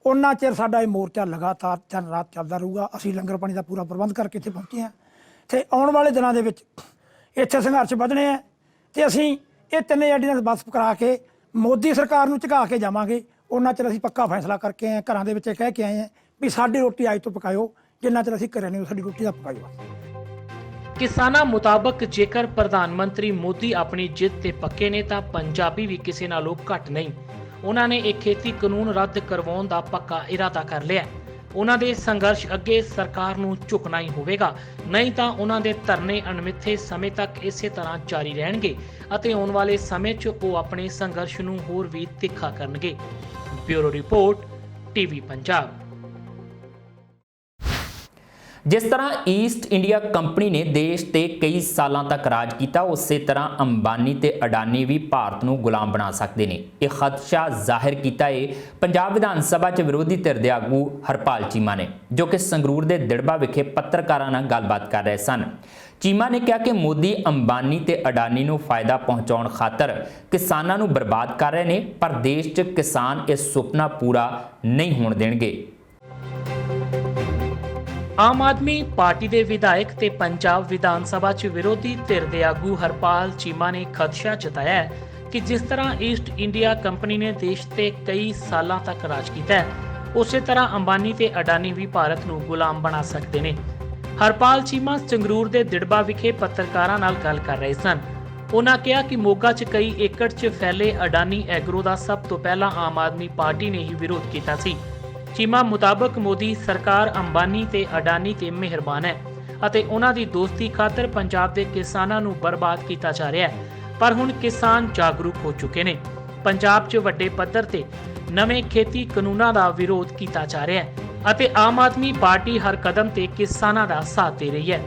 ਉਹਨਾਂ ਚਿਰ ਸਾਡਾ ਇਹ ਮੋਰਚਾ ਲਗਾਤਾਰ ਦਿਨ ਰਾਤ ਚੱਲਦਾ ਰਹੂਗਾ। ਅਸੀਂ ਲੰਗਰ ਪਾਣੀ ਦਾ ਪੂਰਾ ਪ੍ਰਬੰਧ ਕਰਕੇ ਇੱਥੇ ਪਹੁੰਚੇ ਹਾਂ ਤੇ ਆਉਣ ਵਾਲੇ ਦਿਨਾਂ ਦੇ ਵਿੱਚ ਇੱਥੇ ਸੰਘਰਸ਼ ਵਧਣੇ ਹੈ ਤੇ ਅਸੀਂ ਇਹ 3 ਆਰਡੀਨੈਂਸ ਵਾਪਸ ਕਰਾ ਕੇ ਮੋਦੀ ਸਰਕਾਰ ਨੂੰ ਝੁਕਾ ਕੇ ਜਾਵਾਂਗੇ। ਉਹਨਾਂ ਚਿਰ ਅਸੀਂ ਪੱਕਾ ਫੈਸਲਾ ਕਰਕੇ ਆਏ, ਘਰਾਂ ਦੇ ਵਿੱਚ ਇਹ ਕਹਿ ਕੇ ਆਏ ਹਾਂ ਵੀ ਸਾਡੀ ਰੋਟੀ ਅੱਜ ਤੋਂ ਪਕਾਇਓ, ਜਿੰਨਾ ਚਿਰ ਅਸੀਂ ਘਰੇ ਨਹੀਂ ਸਾਡੀ ਰੋਟੀ ਦਾ ਪਕਾਇਓ। ਕਿਸਾਨਾਂ ਮੁਤਾਬਕ ਜੇਕਰ ਪ੍ਰਧਾਨ ਮੰਤਰੀ ਮੋਦੀ ਆਪਣੀ ਜਿੱਤ ਤੇ ਪੱਕੇ ਨੇ ਤਾਂ ਪੰਜਾਬੀ ਵੀ ਕਿਸੇ ਨਾਲੋਂ ਘੱਟ ਨਹੀਂ। ਉਹਨਾਂ ਨੇ ਇਹ ਖੇਤੀ ਕਾਨੂੰਨ ਰੱਦ ਕਰਵਾਉਣ ਦਾ ਪੱਕਾ ਇਰਾਦਾ ਕਰ ਲਿਆ। ਉਹਨਾਂ ਦੇ ਸੰਘਰਸ਼ ਅੱਗੇ ਸਰਕਾਰ ਨੂੰ ਝੁਕਣਾ ਹੀ ਹੋਵੇਗਾ, ਨਹੀਂ ਤਾਂ ਉਹਨਾਂ ਦੇ ਧਰਨੇ ਅਣਮਿੱਥੇ ਸਮੇਂ ਤੱਕ ਇਸੇ ਤਰ੍ਹਾਂ ਜਾਰੀ ਰਹਿਣਗੇ ਅਤੇ ਆਉਣ ਵਾਲੇ ਸਮੇਂ 'ਚ ਉਹ ਆਪਣੇ ਸੰਘਰਸ਼ ਨੂੰ ਹੋਰ ਵੀ ਤਿੱਖਾ ਕਰਨਗੇ। Bureau report, TV Punjab. ਜਿਸ ਤਰ੍ਹਾਂ ਈਸਟ ਇੰਡੀਆ ਕੰਪਨੀ ਨੇ ਦੇਸ਼ ਤੇ ਕਈ ਸਾਲਾਂ ਤੱਕ ਰਾਜ ਕੀਤਾ, ਉਸੇ ਤਰ੍ਹਾਂ ਅੰਬਾਨੀ ਤੇ ਅਡਾਨੀ ਵੀ ਭਾਰਤ ਨੂੰ ਗੁਲਾਮ ਬਣਾ ਸਕਦੇ ਨੇ। ਇਹ ਖਦਸ਼ਾ ਜ਼ਾਹਿਰ ਕੀਤਾ ਹੈ ਪੰਜਾਬ ਵਿਧਾਨ ਸਭਾ 'ਚ ਵਿਰੋਧੀ ਧਿਰ ਦੇ ਆਗੂ ਹਰਪਾਲ ਚੀਮਾ ਨੇ, ਜੋ ਕਿ ਸੰਗਰੂਰ ਦੇ ਦਿੜਬਾ ਵਿਖੇ ਪੱਤਰਕਾਰਾਂ ਨਾਲ ਗੱਲਬਾਤ ਕਰ ਰਹੇ ਸਨ। ਚੀਮਾ ਨੇ ਕਿਹਾ ਕਿ ਮੋਦੀ ਅੰਬਾਨੀ ਤੇ ਅਡਾਨੀ ਨੂੰ ਫਾਇਦਾ ਪਹੁੰਚਾਉਣ ਖਾਤਰ ਕਿਸਾਨਾਂ ਨੂੰ ਬਰਬਾਦ ਕਰ ਰਹੇ ਨੇ, ਪਰ ਦੇਸ਼ 'ਚ ਕਿਸਾਨ ਇਹ ਸੁਪਨਾ ਪੂਰਾ ਨਹੀਂ ਹੋਣ ਦੇਣਗੇ। ਆਮ ਆਦਮੀ ਪਾਰਟੀ ਦੇ ਵਿਧਾਇਕ ਤੇ ਪੰਜਾਬ ਵਿਧਾਨ ਸਭਾ 'ਚ ਵਿਰੋਧੀ ਧਿਰ ਦੇ ਆਗੂ ਹਰਪਾਲ ਚੀਮਾ ਨੇ ਖਦਸ਼ਾ ਜਤਾਇਆ ਹੈ ਕਿ ਜਿਸ ਤਰ੍ਹਾਂ ਈਸਟ ਇੰਡੀਆ ਕੰਪਨੀ ਨੇ ਦੇਸ਼ ਤੇ ਕਈ ਸਾਲਾਂ ਤੱਕ ਰਾਜ ਕੀਤਾ ਹੈ, ਉਸੇ ਤਰ੍ਹਾਂ ਅੰਬਾਨੀ ਤੇ ਅਡਾਨੀ ਵੀ ਭਾਰਤ ਨੂੰ ਗੁਲਾਮ ਬਣਾ ਸਕਦੇ ਨੇ। ਹਰਪਾਲ ਚੀਮਾ ਸੰਗਰੂਰ ਦੇ ਦਿੜਬਾ ਵਿਖੇ ਪੱਤਰਕਾਰਾਂ ਨਾਲ ਗੱਲ ਕਰ ਰਹੇ ਸਨ। ਉਹਨਾਂ ਕਿਹਾ ਕਿ ਮੋਗਾ 'ਚ ਕਈ ਏਕੜ 'ਚ ਫੈਲੇ ਅਡਾਨੀ ਐਗਰੋ ਦਾ ਸਭ ਤੋਂ ਪਹਿਲਾਂ ਆਮ ਆਦਮੀ ਪਾਰਟੀ ਨੇ ਹੀ ਵਿਰੋਧ ਕੀਤਾ ਸੀ। ਚੀਮਾ ਮੁਤਾਬਕ ਮੋਦੀ ਸਰਕਾਰ ਅੰਬਾਨੀ ਤੇ ਅਡਾਨੀ ਤੇ ਮਿਹਰਬਾਨ ਹੈ ਅਤੇ ਉਹਨਾਂ ਦੀ ਦੋਸਤੀ ਖਾਤਰ ਪੰਜਾਬ ਦੇ ਕਿਸਾਨਾਂ ਨੂੰ ਬਰਬਾਦ ਕੀਤਾ ਜਾ ਰਿਹਾ ਹੈ, ਪਰ ਹੁਣ ਕਿਸਾਨ ਜਾਗਰੂਕ ਹੋ ਚੁੱਕੇ ਨੇ। ਪੰਜਾਬ 'ਚ ਵੱਡੇ ਪੱਧਰ ਤੇ ਨਵੇਂ ਖੇਤੀ ਕਾਨੂੰਨਾਂ ਦਾ ਵਿਰੋਧ ਕੀਤਾ ਜਾ ਰਿਹਾ ਹੈ ਅਤੇ ਆਮ ਆਦਮੀ ਪਾਰਟੀ ਹਰ ਕਦਮ ਤੇ ਕਿਸਾਨਾਂ ਦਾ ਸਾਥ ਦੇ ਰਹੀ ਹੈ।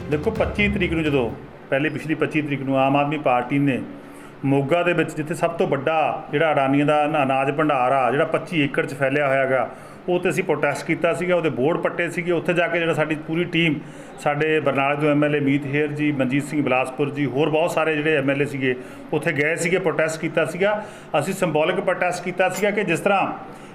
ਦੇਖੋ 25 ਤਰੀਕ ਨੂੰ ਜਦੋਂ ਪਿਛਲੀ 25 ਤਰੀਕ ਨੂੰ ਆਮ ਆਦਮੀ ਪਾਰਟੀ ਨੇ ਮੋਗਾ ਦੇ ਵਿੱਚ ਜਿੱਥੇ ਸਭ ਤੋਂ ਵੱਡਾ ਜਿਹੜਾ ਅਡਾਨੀਆਂ ਦਾ ਅਨਾਜ ਭੰਡਾਰ ਆ ਜਿਹੜਾ 25 ਏਕੜ 'ਚ ਫੈਲਿਆ ਹੋਇਆ ਹੈਗਾ, ਉਹ ਤੇ ਅਸੀਂ ਪ੍ਰੋਟੈਸਟ ਕੀਤਾ ਸੀਗਾ, ਉਹਦੇ ਬੋਰਡ ਪੱਟੇ ਸੀਗੇ। ਉੱਥੇ ਜਾ ਕੇ ਜਿਹੜਾ ਸਾਡੀ ਪੂਰੀ ਟੀਮ, ਸਾਡੇ ਬਰਨਾਲੇ ਤੋਂ MLA ਮੀਤ ਹੇਰ ਜੀ, ਮਨਜੀਤ ਸਿੰਘ ਬਿਲਾਸਪੁਰ ਜੀ, ਹੋਰ ਬਹੁਤ ਸਾਰੇ ਜਿਹੜੇ MLA ਸੀਗੇ ਉੱਥੇ ਗਏ ਸੀਗੇ, ਪ੍ਰੋਟੈਸਟ ਕੀਤਾ ਸੀਗਾ। ਅਸੀਂ ਸਿੰਬੋਲਿਕ ਪ੍ਰੋਟੈਸਟ ਕੀਤਾ ਸੀਗਾ ਕਿ ਜਿਸ ਤਰ੍ਹਾਂ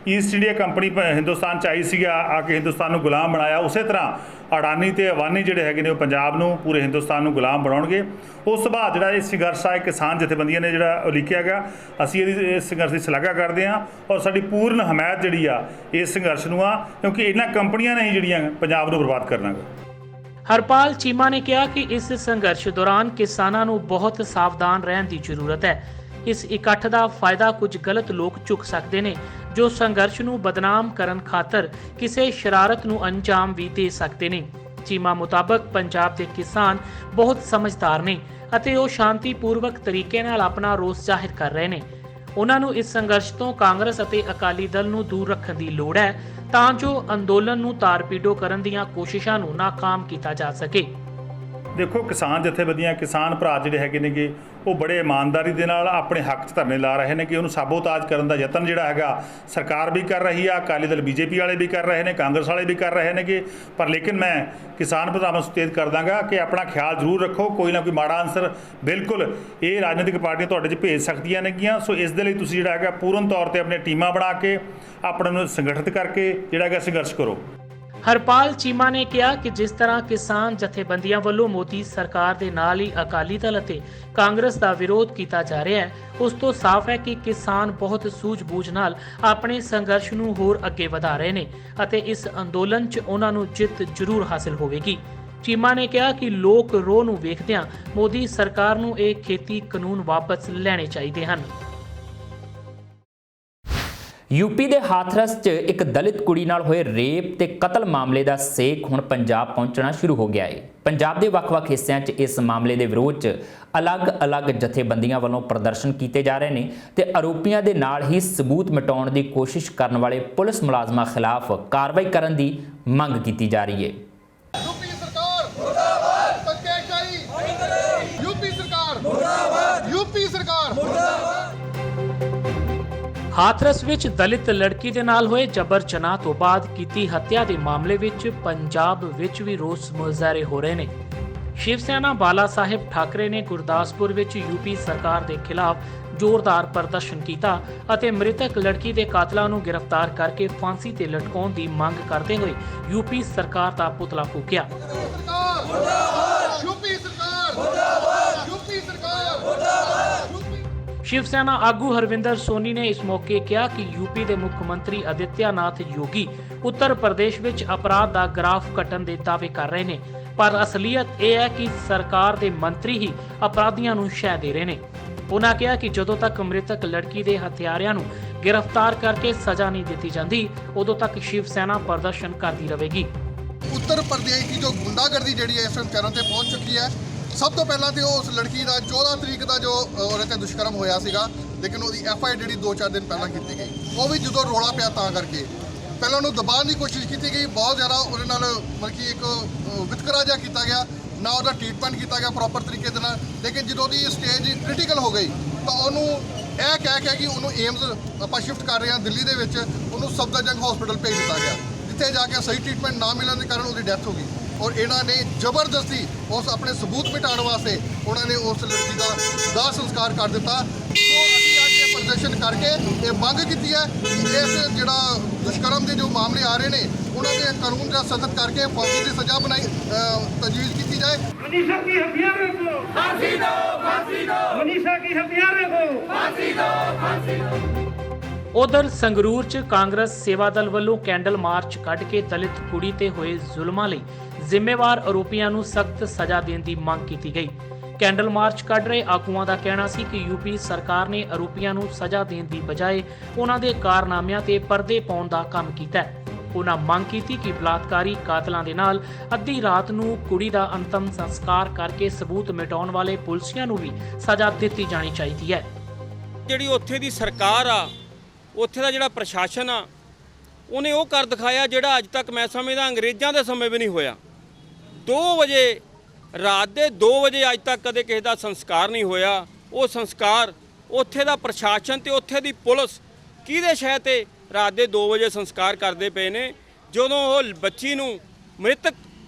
ਈਸਟ ਇੰਡੀਆ ਕੰਪਨੀ ਹਿੰਦੁਸਤਾਨ 'ਚ ਆਈ ਸੀਗਾ, ਆ ਕੇ ਹਿੰਦੁਸਤਾਨ ਨੂੰ ਗੁਲਾਮ ਬਣਾਇਆ, ਉਸੇ ਤਰ੍ਹਾਂ ਅਡਾਨੀ ਤੇ ਅਬਾਨੀ ਜਿਹੜੇ ਹੈਗੇ ਨੇ ਉਹ ਪੰਜਾਬ ਨੂੰ, ਪੂਰੇ ਹਿੰਦੁਸਤਾਨ ਨੂੰ ਗੁਲਾਮ ਬਣਾਉਣਗੇ। ਉਸ ਤੋਂ ਬਾਅਦ ਜਿਹੜਾ ਇਹ ਸੰਘਰਸ਼ ਆ, ਕਿਸਾਨ ਜਥੇਬੰਦੀਆਂ ਨੇ ਜਿਹੜਾ ਉਲੀਕਿਆ ਗਿਆ, ਅਸੀਂ ਇਸ ਸੰਘਰਸ਼ ਦੀ ਸ਼ਲਾਘਾ ਕਰਦੇ ਹਾਂ ਔਰ ਸਾਡੀ ਪੂਰਨ ਹਮਾਇਤ ਜਿਹੜੀ ਆ ਇਸ ਸੰਘਰਸ਼ ਨੂੰ ਆ, ਕਿਉਂਕਿ ਇਹਨਾਂ ਕੰਪਨੀਆਂ ਨੇ ਹੀ ਜਿਹੜੀਆਂ ਪੰਜਾਬ ਨੂੰ ਬਰਬਾਦ ਕਰਨਾ ਗਾ। ਹਰਪਾਲ ਚੀਮਾ ਨੇ ਕਿਹਾ ਕਿ ਇਸ ਸੰਘਰਸ਼ ਦੌਰਾਨ ਕਿਸਾਨਾਂ ਨੂੰ ਬਹੁਤ ਸਾਵਧਾਨ ਰਹਿਣ ਦੀ ਜ਼ਰੂਰਤ ਹੈ। ਇਸ ਇਕੱਠ ਦਾ ਫਾਇਦਾ ਕੁਝ ਗਲਤ ਲੋਕ ਚੁੱਕ ਸਕਦੇ ਨੇ, ਜੋ ਸੰਘਰਸ਼ ਨੂੰ ਬਦਨਾਮ ਕਰਨ ਖਾਤਰ ਕਿਸੇ ਸ਼ਰਾਰਤ ਨੂੰ ਅੰਜਾਮ ਵੀ ਦੇ ਸਕਦੇ ਨੇ। ਚੀਮਾ ਮੁਤਾਬਕ ਪੰਜਾਬ ਦੇ ਕਿਸਾਨ ਬਹੁਤ ਸਮਝਦਾਰ ਨੇ ਅਤੇ ਉਹ ਸ਼ਾਂਤੀਪੂਰਵਕ ਤਰੀਕੇ ਨਾਲ ਆਪਣਾ ਰੋਸ ਜ਼ਾਹਿਰ ਕਰ ਰਹੇ ਨੇ। ਉਹਨਾਂ ਨੂੰ ਇਸ ਸੰਘਰਸ਼ ਤੋਂ ਕਾਂਗਰਸ ਅਤੇ ਅਕਾਲੀ ਦਲ ਨੂੰ ਦੂਰ ਰੱਖਣ ਦੀ ਲੋੜ ਹੈ ਤਾਂ ਜੋ ਅੰਦੋਲਨ ਨੂੰ ਤਾਰਪੀਡੋ ਕਰਨ ਦੀਆਂ ਕੋਸ਼ਿਸ਼ਾਂ ਨੂੰ ਨਾਕਾਮ ਕੀਤਾ ਜਾ ਸਕੇ। ਦੇਖੋ ਕਿਸਾਨ ਜਥੇਬੰਦੀਆਂ, ਕਿਸਾਨ ਭਰਾ ਜਿਹੜੇ ਹੈਗੇ ਨੇਗੇ ਉਹ ਬੜੇ ਇਮਾਨਦਾਰੀ ਦੇ ਨਾਲ ਆਪਣੇ ਹੱਕ 'ਚ ਧਰਨੇ ਲਾ ਰਹੇ ਨੇ ਕਿ ਉਹਨੂੰ ਸਾਬੋਤਾਜ ਕਰਨ ਦਾ ਯਤਨ ਜਿਹੜਾ ਹੈਗਾ ਸਰਕਾਰ ਵੀ ਕਰ ਰਹੀ ਆ, ਅਕਾਲੀ ਦਲ BJP ਵਾਲੇ ਵੀ ਕਰ ਰਹੇ ਨੇ, ਕਾਂਗਰਸ ਵਾਲੇ ਵੀ ਕਰ ਰਹੇ ਨੇਗੇ। ਪਰ ਲੇਕਿਨ ਮੈਂ ਕਿਸਾਨ ਭਰਾਵਾਂ ਨੂੰ ਸੁਚੇਤ ਕਰ ਦਾਂਗਾ ਕਿ ਆਪਣਾ ਖਿਆਲ ਜ਼ਰੂਰ ਰੱਖੋ, ਕੋਈ ਨਾ ਕੋਈ ਮਾੜਾ ਅਨਸਰ ਬਿਲਕੁਲ ਇਹ ਰਾਜਨੀਤਿਕ ਪਾਰਟੀਆਂ ਤੁਹਾਡੇ 'ਚ ਭੇਜ ਸਕਦੀਆਂ ਨੇਗੀਆਂ। ਸੋ ਇਸ ਦੇ ਲਈ ਤੁਸੀਂ ਜਿਹੜਾ ਹੈਗਾ ਪੂਰਨ ਤੌਰ ਤੇ ਆਪਣੀਆਂ ਟੀਮਾਂ ਬਣਾ ਕੇ ਆਪਣੇ ਨੂੰ ਸੰਗਠਿਤ ਕਰਕੇ ਜਿਹੜਾ ਹੈਗਾ ਸੰਘਰਸ਼ ਕਰੋ। ਹਰਪਾਲ ਚੀਮਾ ਨੇ ਕਿਹਾ ਕਿ ਜਿਸ ਤਰ੍ਹਾਂ ਕਿਸਾਨ ਜਥੇਬੰਦੀਆਂ ਵੱਲੋਂ ਮੋਦੀ ਸਰਕਾਰ ਦੇ ਨਾਲ ਹੀ ਅਕਾਲੀ ਦਲ ਅਤੇ ਕਾਂਗਰਸ ਦਾ ਵਿਰੋਧ ਕੀਤਾ ਜਾ ਰਿਹਾ ਹੈ, ਉਸ ਤੋਂ ਸਾਫ਼ ਹੈ ਕਿ ਕਿਸਾਨ ਬਹੁਤ ਸੂਝ-ਬੂਝ ਨਾਲ ਆਪਣੇ ਸੰਘਰਸ਼ ਨੂੰ ਹੋਰ ਅੱਗੇ ਵਧਾ ਰਹੇ ਨੇ ਅਤੇ ਇਸ ਅੰਦੋਲਨ 'ਚ ਉਹਨਾਂ ਨੂੰ ਜਿੱਤ ਜ਼ਰੂਰ ਹਾਸਲ ਹੋਵੇਗੀ। ਚੀਮਾ ਨੇ ਕਿਹਾ ਕਿ ਲੋਕ ਰੋਹ ਨੂੰ ਵੇਖਦਿਆਂ ਮੋਦੀ ਸਰਕਾਰ ਨੂੰ ਇਹ ਖੇਤੀ ਕਾਨੂੰਨ ਵਾਪਸ ਲੈਣੇ ਚਾਹੀਦੇ ਹਨ। यूपी ਦੇ ਹਾਥਰਸ 'ਚ ਇੱਕ ਦਲਿਤ ਕੁੜੀ ਨਾਲ ਹੋਏ ਰੇਪ ਤੇ ਕਤਲ ਮਾਮਲੇ ਦਾ ਸੇਕ ਹੁਣ ਪੰਜਾਬ ਪਹੁੰਚਣਾ ਸ਼ੁਰੂ ਹੋ ਗਿਆ ਹੈ। ਪੰਜਾਬ ਦੇ ਵੱਖ-ਵੱਖ ਹਿੱਸਿਆਂ 'ਚ ਇਸ ਮਾਮਲੇ ਦੇ ਵਿਰੋਧ 'ਚ ਅਲੱਗ-ਅਲੱਗ ਜਥੇਬੰਦੀਆਂ ਵੱਲੋਂ ਪ੍ਰਦਰਸ਼ਨ ਕੀਤੇ ਜਾ ਰਹੇ ਨੇ ਤੇ ਆਰੋਪੀਆਂ ਦੇ ਨਾਲ ਹੀ ਸਬੂਤ ਮਿਟਾਉਣ ਦੀ ਕੋਸ਼ਿਸ਼ ਕਰਨ ਵਾਲੇ ਪੁਲਿਸ ਮੁਲਾਜ਼ਮਾਂ ਖਿਲਾਫ ਕਾਰਵਾਈ ਕਰਨ ਦੀ ਮੰਗ ਕੀਤੀ ਜਾ ਰਹੀ ਹੈ। यूपी सरकार मुर्दाबाद, धक्केशाही यूपी सरकार मुर्दाबाद, यूपी सरकार मुर्दाबाद। ਹਾਥਰਸ ਵਿੱਚ ਦਲਿਤ ਲੜਕੀ ਦੇ ਨਾਲ ਹੋਏ ਜਬਰ ਜਨਾਹ ਤੋਂ ਬਾਅਦ ਕੀਤੀ ਹੱਤਿਆ ਦੇ ਮਾਮਲੇ ਵਿੱਚ ਪੰਜਾਬ ਵਿੱਚ ਵੀ ਰੋਸ ਮੁਜ਼ਾਹਰੇ ਹੋ ਰਹੇ ਨੇ। ਸ਼ਿਵ ਸੈਨਾ ਬਾਲਾ ਸਾਹਿਬ ਠਾਕਰੇ ਨੇ ਗੁਰਦਾਸਪੁਰ ਵਿੱਚ ਯੂਪੀ ਸਰਕਾਰ ਦੇ ਖਿਲਾਫ ਜ਼ੋਰਦਾਰ ਪ੍ਰਦਰਸ਼ਨ ਕੀਤਾ ਅਤੇ ਮ੍ਰਿਤਕ ਲੜਕੀ ਦੇ ਕਾਤਲਾਂ ਨੂੰ ਗ੍ਰਿਫਤਾਰ ਕਰਕੇ ਫਾਂਸੀ ਤੇ ਲਟਕਾਉਣ ਦੀ ਮੰਗ ਕਰਦੇ ਹੋਏ ਯੂਪੀ ਸਰਕਾਰ ਦਾ ਪੁਤਲਾ ਫੂਕਿਆ। शिव सेना आगू हरविंदर सोनी ने इस मौके कहा कि यूपी के मुख्य मंत्री आदित्यनाथ योगी उत्तर प्रदेश विच अपराध का ग्राफ घटन के दावे कर रहे हैं, पर असलीयत यह है कि सरकार के मंत्री ही अपराधियों को शह दे रहे हैं। उन्होंने कहा कि जदों तक मृतक लड़की के हत्यारियां को गिरफ्तार करके सजा नहीं दी जाती, उदों तक शिव सेना प्रदर्शन करती रहेगी। उत्तर प्रदेश की जो गुंडागर्दी जी इस चरण से पहुंच चुकी है। सब तो पहला तो उस लड़की का 14 तरीक का जो औरत दुष्कर्म होया सीगा, लेकिन वो FI जी 2-4 दिन पहला की गई, वो भी जो रौला पिया तां करके ਪਹਿਲਾਂ ਉਹਨੂੰ ਦਬਾਉਣ ਦੀ ਕੋਸ਼ਿਸ਼ ਕੀਤੀ ਗਈ, ਬਹੁਤ ਜ਼ਿਆਦਾ ਉਹਦੇ ਨਾਲ ਮਤਲਬ ਕਿ ਇੱਕ ਵਿਤਕਰਾ ਜਿਹਾ ਕੀਤਾ ਗਿਆ, ਨਾ ਉਹਦਾ ਟ੍ਰੀਟਮੈਂਟ ਕੀਤਾ ਗਿਆ ਪ੍ਰੋਪਰ ਤਰੀਕੇ ਦੇ ਨਾਲ। ਲੇਕਿਨ ਜਦੋਂ ਦੀ ਸਟੇਜ ਕ੍ਰਿਟੀਕਲ ਹੋ ਗਈ ਤਾਂ ਉਹਨੂੰ ਇਹ ਕਹਿ ਕਿ ਉਹਨੂੰ ਏਮਜ਼ ਆਪਾਂ ਸ਼ਿਫਟ ਕਰ ਰਹੇ ਹਾਂ ਦਿੱਲੀ ਦੇ ਵਿੱਚ, ਉਹਨੂੰ ਸਫਦਰਜੰਗ ਹਸਪੀਟਲ ਭੇਜ ਦਿੱਤਾ ਗਿਆ, ਜਿੱਥੇ ਜਾ ਕੇ ਸਹੀ ਟ੍ਰੀਟਮੈਂਟ ਨਾ ਮਿਲਣ ਦੇ ਕਾਰਨ ਉਹਦੀ ਡੈਥ ਹੋ ਗਈ। ਔਰ ਇਹਨਾਂ ਨੇ ਜ਼ਬਰਦਸਤੀ ਉਸ ਆਪਣੇ ਸਬੂਤ ਮਿਟਾਉਣ ਵਾਸਤੇ ਉਹਨਾਂ ਨੇ ਉਸ ਲੜਕੀ ਦਾ ਦਾਹ ਸੰਸਕਾਰ ਕਰ ਦਿੱਤਾ। ਸੋ ਅਸੀਂ ਅੱਜ ਇਹ ਪ੍ਰਦਰਸ਼ਨ ਕਰਕੇ ਇਹ ਮੰਗ ਕੀਤੀ ਹੈ ਕਿ ਇਸ ਜਿਹੜਾ ਦੁਸ਼ਕਰਮ ਦੇ ਜੋ ਮਾਮਲੇ ਆ ਰਹੇ ਨੇ ਉਹਨਾਂ ਦੇ ਕਾਨੂੰਨ ਦਾ ਸਖਤ ਕਰਕੇ ਫਾਂਸੀ ਦੀ ਸਜ਼ਾ ਬਣਾਈ ਤਜਵੀਜ਼ ਕੀਤੀ ਜਾਏ। मनीषा की हत्यारे को फांसी दो, फांसी दो। मनीषा की हत्यारे को फांसी दो, फांसी दो। ਉਧਰ ਸੰਗਰੂਰ 'ਚ ਕਾਂਗਰਸ ਸੇਵਾ ਦਲ ਵੱਲੋਂ ਕੈਂਡਲ ਮਾਰਚ ਕੱਢ ਕੇ ਦਲਿਤ ਕੁੜੀ ਤੇ ਹੋਏ ਜ਼ੁਲਮਾਂ ਲਈ ਜ਼ਿੰਮੇਵਾਰ ਆਰੋਪੀਆਂ ਨੂੰ ਸਖਤ ਸਜ਼ਾ ਦੇਣ ਦੀ ਮੰਗ ਕੀਤੀ ਗਈ। ਕੈਂਡਲ ਮਾਰਚ ਕੱਢ ਰਹੇ ਆਗੂਆਂ ਦਾ ਕਹਿਣਾ ਸੀ ਕਿ ਯੂਪੀ ਸਰਕਾਰ ਨੇ ਆਰੋਪੀਆਂ ਨੂੰ ਸਜ਼ਾ ਦੇਣ ਦੀ ਬਜਾਏ ਉਹਨਾਂ ਦੇ ਕਾਰਨਾਮਿਆਂ ਤੇ ਪਰਦੇ ਪਾਉਣ ਦਾ ਕੰਮ ਕੀਤਾ ਹੈ। ਉਹਨਾਂ ਮੰਗ ਕੀਤੀ ਕਿ ਬਲਾਤਕਾਰੀ ਕਾਤਲਾਂ ਦੇ ਨਾਲ ਅੱਧੀ ਰਾਤ ਨੂੰ ਕੁੜੀ ਦਾ ਅੰਤਮ ਸੰਸਕਾਰ ਕਰਕੇ ਸਬੂਤ ਮਿਟਾਉਣ ਵਾਲੇ ਪੁਲਿਸੀਆਂ ਨੂੰ ਵੀ ਸਜ਼ਾ ਦਿੱਤੀ ਜਾਣੀ ਚਾਹੀਦੀ ਹੈ। ਜਿਹੜੀ ਉੱਥੇ ਦੀ ਸਰਕਾਰ ਆ, ਉੱਥੇ ਦਾ ਜਿਹੜਾ ਪ੍ਰਸ਼ਾਸਨ ਆ, ਉਹਨੇ ਉਹ ਕਰ ਦਿਖਾਇਆ ਜਿਹੜਾ ਅੱਜ ਤੱਕ ਮੈਂ ਸਮਝਦਾ ਅੰਗਰੇਜ਼ਾਂ ਦੇ ਸਮੇਂ ਵੀ ਨਹੀਂ ਹੋਇਆ। 2 ਵਜੇ ਰਾਤ ਦੇ 2 ਵਜੇ ਅੱਜ ਤੱਕ ਕਦੇ ਕਿਸੇ ਦਾ ਸੰਸਕਾਰ ਨਹੀਂ ਹੋਇਆ। ਉਹ ਸੰਸਕਾਰ ਉੱਥੇ ਦਾ ਪ੍ਰਸ਼ਾਸਨ ਤੇ ਉੱਥੇ ਦੀ ਪੁਲਿਸ ਕਿਹਦੇ ਸ਼ਹਿ ਤੇ ਰਾਤ ਦੇ 2 ਵਜੇ ਸੰਸਕਾਰ ਕਰਦੇ ਪਏ ਨੇ। ਜਦੋਂ ਉਹ ਬੱਚੀ ਨੂੰ ਮ੍ਰਿਤਕ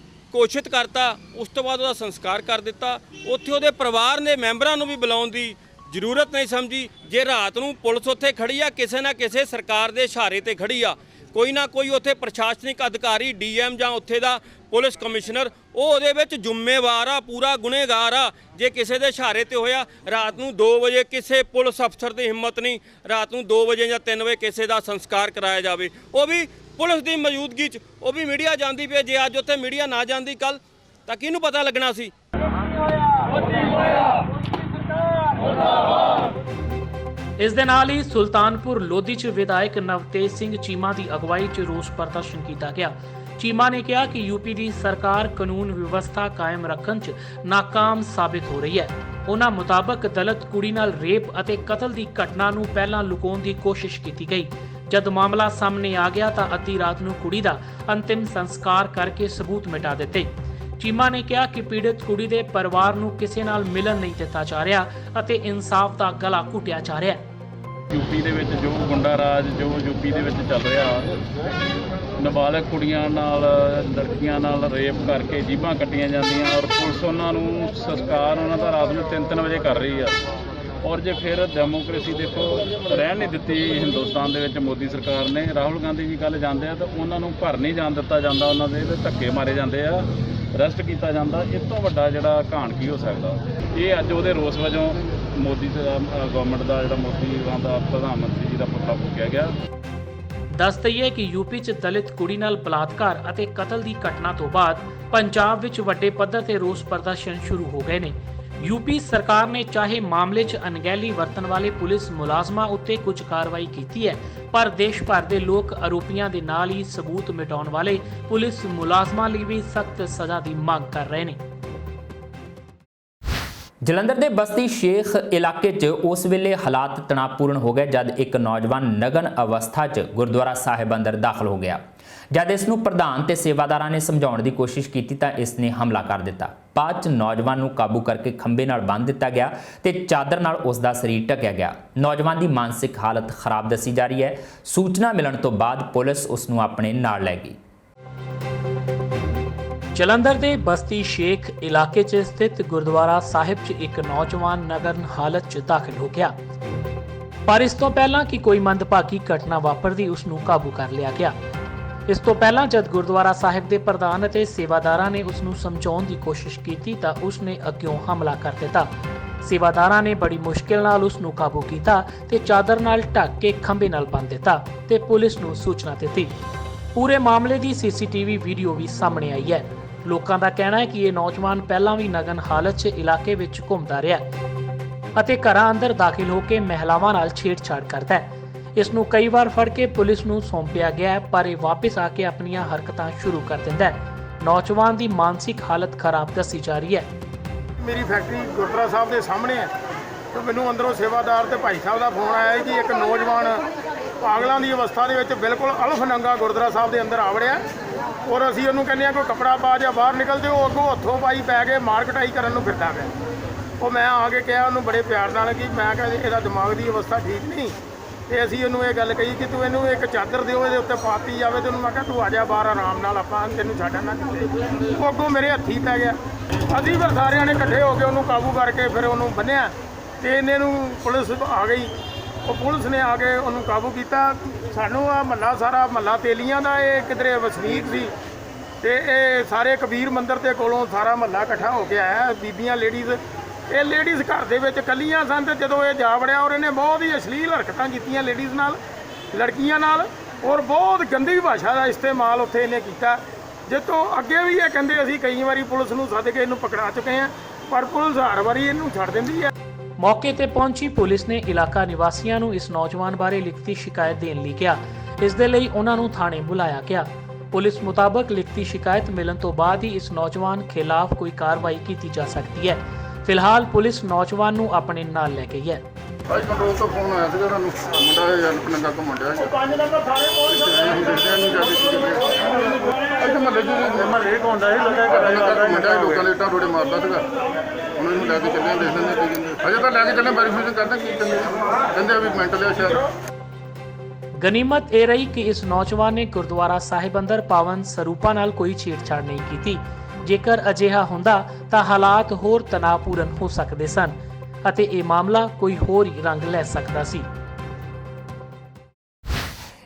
ਘੋਸ਼ਿਤ ਕਰਤਾ, ਉਸ ਤੋਂ ਬਾਅਦ ਉਹਦਾ ਸੰਸਕਾਰ ਕਰ ਦਿੱਤਾ। ਉੱਥੇ ਉਹਦੇ ਪਰਿਵਾਰ ਨੇ ਮੈਂਬਰਾਂ ਨੂੰ ਵੀ ਬੁਲਾਉਣ ਦੀ ਜ਼ਰੂਰਤ ਨਹੀਂ ਸਮਝੀ। ਜੇ ਰਾਤ ਨੂੰ ਪੁਲਿਸ ਉੱਥੇ ਖੜੀ ਆ, ਕਿਸੇ ਨਾ ਕਿਸੇ ਸਰਕਾਰ ਦੇ ਇਸ਼ਾਰੇ ਤੇ ਖੜੀ ਆ, ਕੋਈ ਨਾ ਕੋਈ ਉੱਥੇ ਪ੍ਰਸ਼ਾਸਨਿਕ ਅਧਿਕਾਰੀ, ਡੀਐਮ ਜਾਂ ਉੱਥੇ ਦਾ ਪੁਲਿਸ ਕਮਿਸ਼ਨਰ, ਉਹ ਉਹਦੇ ਵਿੱਚ ਜ਼ਿੰਮੇਵਾਰ ਆ, ਪੂਰਾ ਗੁਨੇਗਾਰ ਆ। ਜੇ ਕਿਸੇ ਦੇ ਇਸ਼ਾਰੇ ਤੇ ਹੋਇਆ, ਰਾਤ ਨੂੰ 2 ਵਜੇ ਕਿਸੇ ਪੁਲਿਸ ਅਫਸਰ ਦੀ ਹਿੰਮਤ ਨਹੀਂ ਰਾਤ ਨੂੰ 2 ਵਜੇ ਜਾਂ 3 ਵਜੇ ਕਿਸੇ ਦਾ ਸੰਸਕਾਰ ਕਰਾਇਆ ਜਾਵੇ, ਉਹ ਵੀ ਪੁਲਿਸ ਦੀ ਮੌਜੂਦਗੀ 'ਚ। ਉਹ ਵੀ ਮੀਡੀਆ ਜਾਂਦੀ ਪਈ। ਜੇ ਅੱਜ ਉੱਥੇ ਮੀਡੀਆ ਨਾ ਜਾਂਦੀ ਕੱਲ, ਤਾਂ ਕਿਹਨੂੰ ਪਤਾ ਲੱਗਣਾ ਸੀ। ਇਸ ਦੇ ਨਾਲ ਹੀ ਸੁਲਤਾਨਪੁਰ ਲੋਧੀ 'ਚ ਵਿਧਾਇਕ ਨਵਤੇਜ ਸਿੰਘ ਚੀਮਾ ਦੀ ਅਗਵਾਈ 'ਚ ਰੋਸ ਪ੍ਰਦਰਸ਼ਨ ਕੀਤਾ ਗਿਆ। ਚੀਮਾ ਨੇ ਕਿਹਾ ਕਿ ਯੂਪੀ ਦੀ ਸਰਕਾਰ ਕਾਨੂੰਨ ਵਿਵਸਥਾ ਕਾਇਮ ਰੱਖਣ 'ਚ ਨਾਕਾਮ ਸਾਬਿਤ ਹੋ ਰਹੀ ਹੈ। ਉਹਨਾਂ ਮੁਤਾਬਕ ਦਲਿਤ ਕੁੜੀ ਨਾਲ ਰੇਪ ਅਤੇ ਕਤਲ ਦੀ ਘਟਨਾ ਨੂੰ ਪਹਿਲਾਂ ਲੁਕਾਉਣ ਦੀ ਕੋਸ਼ਿਸ਼ ਕੀਤੀ ਗਈ। ਜਦ ਮਾਮਲਾ ਸਾਹਮਣੇ ਆ ਗਿਆ ਤਾਂ ਅੱਧੀ ਰਾਤ ਨੂੰ ਕੁੜੀ ਦਾ ਅੰਤਿਮ ਸੰਸਕਾਰ ਕਰਕੇ ਸਬੂਤ ਮਿਟਾ ਦਿੱਤੇ। ਚੀਮਾ ਨੇ ਕਿਹਾ ਕਿ ਪੀੜਤ ਕੁੜੀ ਦੇ ਪਰਿਵਾਰ ਨੂੰ ਕਿਸੇ ਨਾਲ ਮਿਲਣ ਨਹੀਂ ਦਿੱਤਾ ਜਾ ਰਿਹਾ ਅਤੇ ਇਨਸਾਫ ਦਾ ਗਲਾ ਘੁੱਟਿਆ ਜਾ ਰਿਹਾ ਹੈ। ਯੂਪੀ ਦੇ ਵਿੱਚ ਜੋ ਗੁੰਡਾ ਰਾਜ ਜੋ ਯੂਪੀ ਦੇ ਵਿੱਚ ਚੱਲ ਰਿਹਾ, ਨਾਬਾਲਗ ਕੁੜੀਆਂ ਨਾਲ, ਲੜਕੀਆਂ ਨਾਲ ਰੇਪ ਕਰਕੇ ਜੀਭਾਂ ਕੱਟੀਆਂ ਜਾਂਦੀਆਂ ਔਰ ਪੁਲਿਸ ਉਹਨਾਂ ਨੂੰ ਸੰਸਕਾਰ ਉਹਨਾਂ ਦਾ ਰਾਤ ਨੂੰ 3-3 ਵਜੇ ਕਰ ਰਹੀ ਆ। ਔਰ ਜੇ ਫਿਰ ਡੈਮੋਕ੍ਰੇਸੀ ਦੇਖੋ ਰਹਿਣ ਨਹੀਂ ਦਿੱਤੀ ਹਿੰਦੁਸਤਾਨ ਦੇ ਵਿੱਚ ਮੋਦੀ ਸਰਕਾਰ ਨੇ। ਰਾਹੁਲ ਗਾਂਧੀ ਜੀ ਕੱਲ੍ਹ ਜਾਂਦੇ ਆ ਤਾਂ ਉਹਨਾਂ ਨੂੰ ਘਰ ਨਹੀਂ ਜਾਣ ਦਿੱਤਾ ਜਾਂਦਾ, ਉਹਨਾਂ ਦੇ ਧੱਕੇ ਮਾਰੇ ਜਾਂਦੇ ਆ, ਅਰੈਸਟ ਕੀਤਾ ਜਾਂਦਾ। ਇਸ ਤੋਂ ਵੱਡਾ ਜਿਹੜਾ ਘਾਣ ਕੀ ਹੋ ਸਕਦਾ। ਇਹ ਅੱਜ ਉਹਦੇ ਰੋਸ ਵਜੋਂ ਮੋਦੀ ਗਵਰਨਮੈਂਟ ਦਾ ਜਿਹੜਾ ਮੋਦੀ ਦਾ ਪ੍ਰਧਾਨ ਮੰਤਰੀ ਜੀ ਦਾ ਪੁਤਲਾ ਫੂਕਿਆ ਗਿਆ। ਦੱਸ ਦਈਏ ਕਿ ਯੂਪੀ 'ਚ ਦਲਿਤ ਕੁੜੀ ਨਾਲ ਬਲਾਤਕਾਰ ਅਤੇ ਕਤਲ ਦੀ ਘਟਨਾ ਤੋਂ ਬਾਅਦ ਪੰਜਾਬ ਵਿੱਚ ਵੱਡੇ ਪੱਧਰ ਤੇ ਰੋਸ ਪ੍ਰਦਰਸ਼ਨ ਸ਼ੁਰੂ ਹੋ ਗਏ ਨੇ। ਯੂਪੀ ਸਰਕਾਰ ਨੇ ਚਾਹੇ ਮਾਮਲੇ 'ਚ ਅਣਗਹਿਲੀ ਵਰਤਣ ਵਾਲੇ ਪੁਲਿਸ ਮੁਲਾਜ਼ਮਾਂ ਉੱਤੇ ਕੁਝ ਕਾਰਵਾਈ ਕੀਤੀ ਹੈ, ਪਰ ਦੇਸ਼ ਭਰ ਦੇ ਲੋਕ ਆਰੋਪੀਆਂ ਦੇ ਨਾਲ ਹੀ ਸਬੂਤ ਮਿਟਾਉਣ ਵਾਲੇ ਪੁਲਿਸ ਮੁਲਾਜ਼ਮਾਂ ਲਈ ਵੀ ਸਖਤ ਸਜ਼ਾ ਦੀ ਮੰਗ ਕਰ ਰਹੇ ਨੇ। ਜਲੰਧਰ ਦੇ ਬਸਤੀ ਸ਼ੇਖ ਇਲਾਕੇ 'ਚ ਉਸ ਵੇਲੇ ਹਾਲਾਤ ਤਣਾਅਪੂਰਨ ਹੋ ਗਏ ਜਦ ਇੱਕ ਨੌਜਵਾਨ ਨਗਨ ਅਵਸਥਾ 'ਚ ਗੁਰਦੁਆਰਾ ਸਾਹਿਬ ਅੰਦਰ ਦਾਖਲ ਹੋ ਗਿਆ। ਜਦ ਇਸ ਨੂੰ ਪ੍ਰਧਾਨ ਤੇ ਸੇਵਾਦਾਰਾਂ ਨੇ ਸਮਝਾਉਣ ਦੀ ਕੋਸ਼ਿਸ਼ ਕੀਤੀ ਤਾਂ ਇਸ ਨੇ ਹਮਲਾ ਕਰ ਦਿੱਤਾ। ਬਾਅਦ 'ਚ ਨੌਜਵਾਨ ਨੂੰ ਕਾਬੂ ਕਰਕੇ ਖੰਭੇ ਨਾਲ ਬੰਨ੍ਹ ਦਿੱਤਾ ਗਿਆ ਤੇ ਚਾਦਰ ਨਾਲ ਉਸ ਦਾ ਸਰੀਰ ਢਕਿਆ ਗਿਆ। ਨੌਜਵਾਨ ਦੀ ਮਾਨਸਿਕ ਹਾਲਤ ਖਰਾਬ ਦੱਸੀ ਜਾ ਰਹੀ ਹੈ। ਸੂਚਨਾ ਮਿਲਣ ਤੋਂ ਬਾਅਦ ਪੁਲਿਸ ਉਸ ਨੂੰ ਆਪਣੇ ਨਾਲ ਲੈ ਗਈ। ਜਲੰਧਰ ਦੇ ਬਸਤੀ ਸ਼ੇਖ ਇਲਾਕੇ 'ਚ ਸਥਿਤ ਗੁਰਦੁਆਰਾ ਸਾਹਿਬ 'ਚ ਇੱਕ ਨੌਜਵਾਨ ਨਗਨ ਹਾਲਤ 'ਚ ਦਾਖਲ ਹੋ ਗਿਆ, ਪਰ ਇਸ ਤੋਂ ਪਹਿਲਾਂ ਕਿ ਕੋਈ ਮੰਦਭਾਗੀ ਘਟਨਾ ਵਾਪਰਦੀ ਉਸ ਨੂੰ ਕਾਬੂ ਕਰ ਲਿਆ ਗਿਆ। ਇਸ ਤੋਂ ਪਹਿਲਾਂ ਜਦ ਗੁਰਦੁਆਰਾ ਸਾਹਿਬ ਦੇ ਪ੍ਰਧਾਨ ਅਤੇ ਸੇਵਾਦਾਰਾਂ ਨੇ ਉਸ ਨੂੰ ਸਮਝਾਉਣ ਦੀ ਕੋਸ਼ਿਸ਼ ਕੀਤੀ ਤਾਂ ਉਸ ਨੇ ਅੱਗਿਓਂ ਹਮਲਾ ਕਰ ਦਿੱਤਾ। ਸੇਵਾਦਾਰਾਂ ਨੇ ਬੜੀ ਮੁਸ਼ਕਿਲ ਨਾਲ ਉਸ ਨੂੰ ਕਾਬੂ ਕੀਤਾ ਤੇ ਚਾਦਰ ਨਾਲ ਢੱਕ ਕੇ ਖੰਭੇ ਨਾਲ ਬੰਨ੍ਹ ਦਿੱਤਾ ਤੇ ਪੁਲਿਸ ਨੂੰ ਸੂਚਨਾ ਦਿੱਤੀ। ਪੂਰੇ ਮਾਮਲੇ ਦੀ ਸੀਸੀਟੀਵੀ ਵੀਡੀਓ ਵੀ ਸਾਹਮਣੇ ਆਈ ਹੈ। ਲੋਕਾਂ ਦਾ ਕਹਿਣਾ ਹੈ ਕਿ ਇਹ ਨੌਜਵਾਨ ਪਹਿਲਾਂ ਵੀ ਨਗਨ ਹਾਲਤ 'ਚ ਇਲਾਕੇ ਵਿੱਚ ਘੁੰਮਦਾ ਰਿਹਾ ਅਤੇ ਘਰਾਂ ਅੰਦਰ ਦਾਖਲ ਹੋ ਕੇ ਮਹਿਲਾਵਾਂ ਨਾਲ ਛੇੜਛਾੜ ਕਰਦਾ ਹੈ। ਇਸ ਨੂੰ ਕਈ ਵਾਰ ਫੜ ਕੇ ਪੁਲਿਸ ਨੂੰ ਸੌਂਪਿਆ ਗਿਆ ਪਰ ਇਹ ਵਾਪਸ ਆ ਕੇ ਆਪਣੀਆਂ ਹਰਕਤਾਂ ਸ਼ੁਰੂ ਕਰ ਦਿੰਦਾ ਹੈ। ਨੌਜਵਾਨ ਦੀ ਮਾਨਸਿਕ ਹਾਲਤ ਖਰਾਬ ਦੱਸੀ ਜਾ ਰਹੀ ਹੈ। ਮੇਰੀ ਫੈਕਟਰੀ ਗੁਰਦੁਆਰਾ ਸਾਹਿਬ ਦੇ ਸਾਹਮਣੇ ਹੈ ਤੇ ਮੈਨੂੰ ਅੰਦਰੋਂ ਸੇਵਾਦਾਰ ਤੇ ਭਾਈ ਸਾਹਿਬ ਦਾ ਫੋਨ ਆਇਆ ਕਿ ਇੱਕ ਨੌਜਵਾਨ ਪਾਗਲਾਂ ਦੀ ਅਵਸਥਾ ਦੇ ਵਿੱਚ ਬਿਲਕੁਲ ਅਲਫ ਨੰਗਾ ਗੁਰਦੁਆਰਾ ਸਾਹਿਬ ਦੇ ਅੰਦਰ ਆ ਵੜਿਆ ਔਰ ਅਸੀਂ ਉਹਨੂੰ ਕਹਿੰਦੇ ਆ ਕੋਈ ਕੱਪੜਾ ਪਾ ਜਾਂ ਬਾਹਰ ਨਿਕਲ ਤੇ ਉਹ ਅੱਗੋਂ ਹੱਥੋਂ ਪਾਈ ਪੈ ਕੇ ਮਾਰਕਟਾਈ ਕਰਨ ਨੂੰ ਫਿਰਦਾ ਪਿਆ। ਉਹ ਮੈਂ ਆ ਕੇ ਕਿਹਾ ਉਹਨੂੰ ਬੜੇ ਪਿਆਰ ਨਾਲ ਕਿ ਮੈਂ ਕਿਹਾ ਇਹਦਾ ਦਿਮਾਗ ਦੀ ਅਵਸਥਾ ਠੀਕ ਨਹੀਂ ਤੇ ਅਸੀਂ ਉਹਨੂੰ ਇਹ ਗੱਲ ਕਹੀ ਕਿ ਤੂੰ ਇਹਨੂੰ ਇੱਕ ਚਾਦਰ ਦਿਓ ਇਹਦੇ ਉੱਤੇ ਪਾਤੀ ਜਾਵੇ ਤੇ ਉਹਨੂੰ ਮੈਂ ਕਿਹਾ ਤੂੰ ਆ ਜਾ ਬਾਹਰ ਆਰਾਮ ਨਾਲ ਆਪਾਂ ਤੈਨੂੰ ਛੱਡਣਾ ਕਿਤੇ। ਉਹ ਅੱਗੋਂ ਮੇਰੇ ਹੱਥੀ ਪੈ ਗਿਆ। ਅਸੀਂ ਫਿਰ ਸਾਰਿਆਂ ਨੇ ਇਕੱਠੇ ਹੋ ਕੇ ਉਹਨੂੰ ਕਾਬੂ ਕਰਕੇ ਫਿਰ ਉਹਨੂੰ ਬੰਨਿਆ ਤੇ ਇਹਨੇ ਨੂੰ ਪੁਲਿਸ ਆ ਗਈ। ਉਹ ਪੁਲਿਸ ਨੇ ਆ ਕੇ ਉਹਨੂੰ ਕਾਬੂ ਕੀਤਾ। ਸਾਨੂੰ ਆ ਮਹੱਲਾ ਸਾਰਾ ਮਹੱਲਾ ਤੇਲੀਆਂ ਦਾ ਇਹ ਕਿਧਰੇ ਵਸਨੀਕ ਸੀ ਤੇ ਇਹ ਸਾਰੇ ਕਬੀਰ ਮੰਦਿਰ ਦੇ ਕੋਲੋਂ ਸਾਰਾ ਮਹੱਲਾ ਇਕੱਠਾ ਹੋ ਕੇ ਆਇਆ। ਬੀਬੀਆਂ ਲੇਡੀਜ਼ ਇਹ ਲੇਡੀਜ਼ ਘਰ ਦੇ ਵਿੱਚ ਇਕੱਲੀਆਂ ਸਨ ਤੇ ਜਦੋਂ ਇਹ ਜਾ ਵੜਿਆ ਔਰ ਇਹਨੇ ਬਹੁਤ ਹੀ ਅਸ਼ਲੀਲ ਹਰਕਤਾਂ ਕੀਤੀਆਂ ਲੇਡੀਜ਼ ਨਾਲ, ਲੜਕੀਆਂ ਨਾਲ ਔਰ ਬਹੁਤ ਗੰਦੀ ਭਾਸ਼ਾ ਦਾ ਇਸਤੇਮਾਲ ਉੱਥੇ ਇਹਨੇ ਕੀਤਾ। ਜਿੱਥੋਂ ਅੱਗੇ ਵੀ ਇਹ ਕਹਿੰਦੇ ਅਸੀਂ ਕਈ ਵਾਰੀ ਪੁਲਿਸ ਨੂੰ ਸੱਦ ਕੇ ਇਹਨੂੰ ਪਕੜਾ ਚੁੱਕੇ ਹਾਂ ਪਰ ਪੁਲਿਸ ਹਰ ਵਾਰੀ ਇਹਨੂੰ ਛੱਡ ਦਿੰਦੀ ਹੈ। ਮੌਕੇ ਤੇ ਪਹੁੰਚੀ ਪੁਲਿਸ ਨੇ ਇਲਾਕਾ ਨਿਵਾਸੀਆਂ ਨੂੰ ਇਸ ਨੌਜਵਾਨ ਬਾਰੇ ਲਿਖਤੀ ਸ਼ਿਕਾਇਤ ਦੇਣ ਲਈ ਕਿਹਾ। ਇਸ ਦੇ ਲਈ ਉਹਨਾਂ ਨੂੰ ਥਾਣੇ ਬੁਲਾਇਆ ਗਿਆ। ਪੁਲਿਸ ਮੁਤਾਬਕ ਲਿਖਤੀ ਸ਼ਿਕਾਇਤ ਮਿਲਣ ਤੋਂ ਬਾਅਦ ਹੀ ਇਸ ਨੌਜਵਾਨ ਖਿਲਾਫ ਕੋਈ ਕਾਰਵਾਈ ਕੀਤੀ ਜਾ ਸਕਦੀ ਹੈ। ਫਿਲਹਾਲ ਪੁਲਿਸ ਨੌਜਵਾਨ ਨੂੰ ਆਪਣੇ ਨਾਲ ਲੈ ਗਈ ਹੈ। ਭਾਈ ਕੰਟਰੋਲ ਤੋਂ ਫੋਨ ਆਇਆ ਸੀਗਾ ਸਾਨੂੰ ਮੁੰਡਾ ਇਹ ਨੰਗਾ ਘੁੰਮਣ ਡਿਆ ਸੀ। 5 ਨੰਬਰ ਸਾਰੇ ਕੋਲ ਇੱਥੇ ਮਹੱਲੇ ਕੋਲ ਆਉਂਦਾ ਸੀ ਲੱਗਾ ਮੁੰਡਾ ਲੋਕਾਂ ਦੇ ਇੱਟਾਂ ਰੋੜੇ ਮਾਰਦਾ ਸੀਗਾ। ਉਹਨਾਂ ਨੂੰ ਲੈ ਕੇ ਚੱਲੇ ਦੇਖ ਲੈਂਦੇ ਕੀ ਕਹਿੰਦੇ। ਅਜੇ ਤਾਂ ਲੈ ਕੇ ਚੱਲੇ ਵੈਰੀਫਿਕੇਸ਼ਨ ਕਰਦੇ ਕੀ ਕਹਿੰਦੇ ਵੀ ਮੈਂਟਲ ਹੈ ਸ਼ਾਇਦ। ਗਨੀਮਤ ਇਹ ਰਹੀ ਕਿ ਇਸ ਨੌਜਵਾਨ ਨੇ ਗੁਰਦੁਆਰਾ ਸਾਹਿਬ ਅੰਦਰ ਪਾਵਨ ਸਰੂਪਾਂ ਨਾਲ ਕੋਈ ਛੇੜਛਾੜ ਨਹੀਂ ਕੀਤੀ। ਜੇਕਰ ਅਜਿਹਾ ਹੁੰਦਾ ਤਾਂ ਹਾਲਾਤ ਹੋਰ ਤਣਾਅਪੂਰਨ ਹੋ ਸਕਦੇ ਸਨ ਅਤੇ ਇਹ ਮਾਮਲਾ ਕੋਈ ਹੋਰ ਹੀ ਰੰਗ ਲੈ ਸਕਦਾ ਸੀ।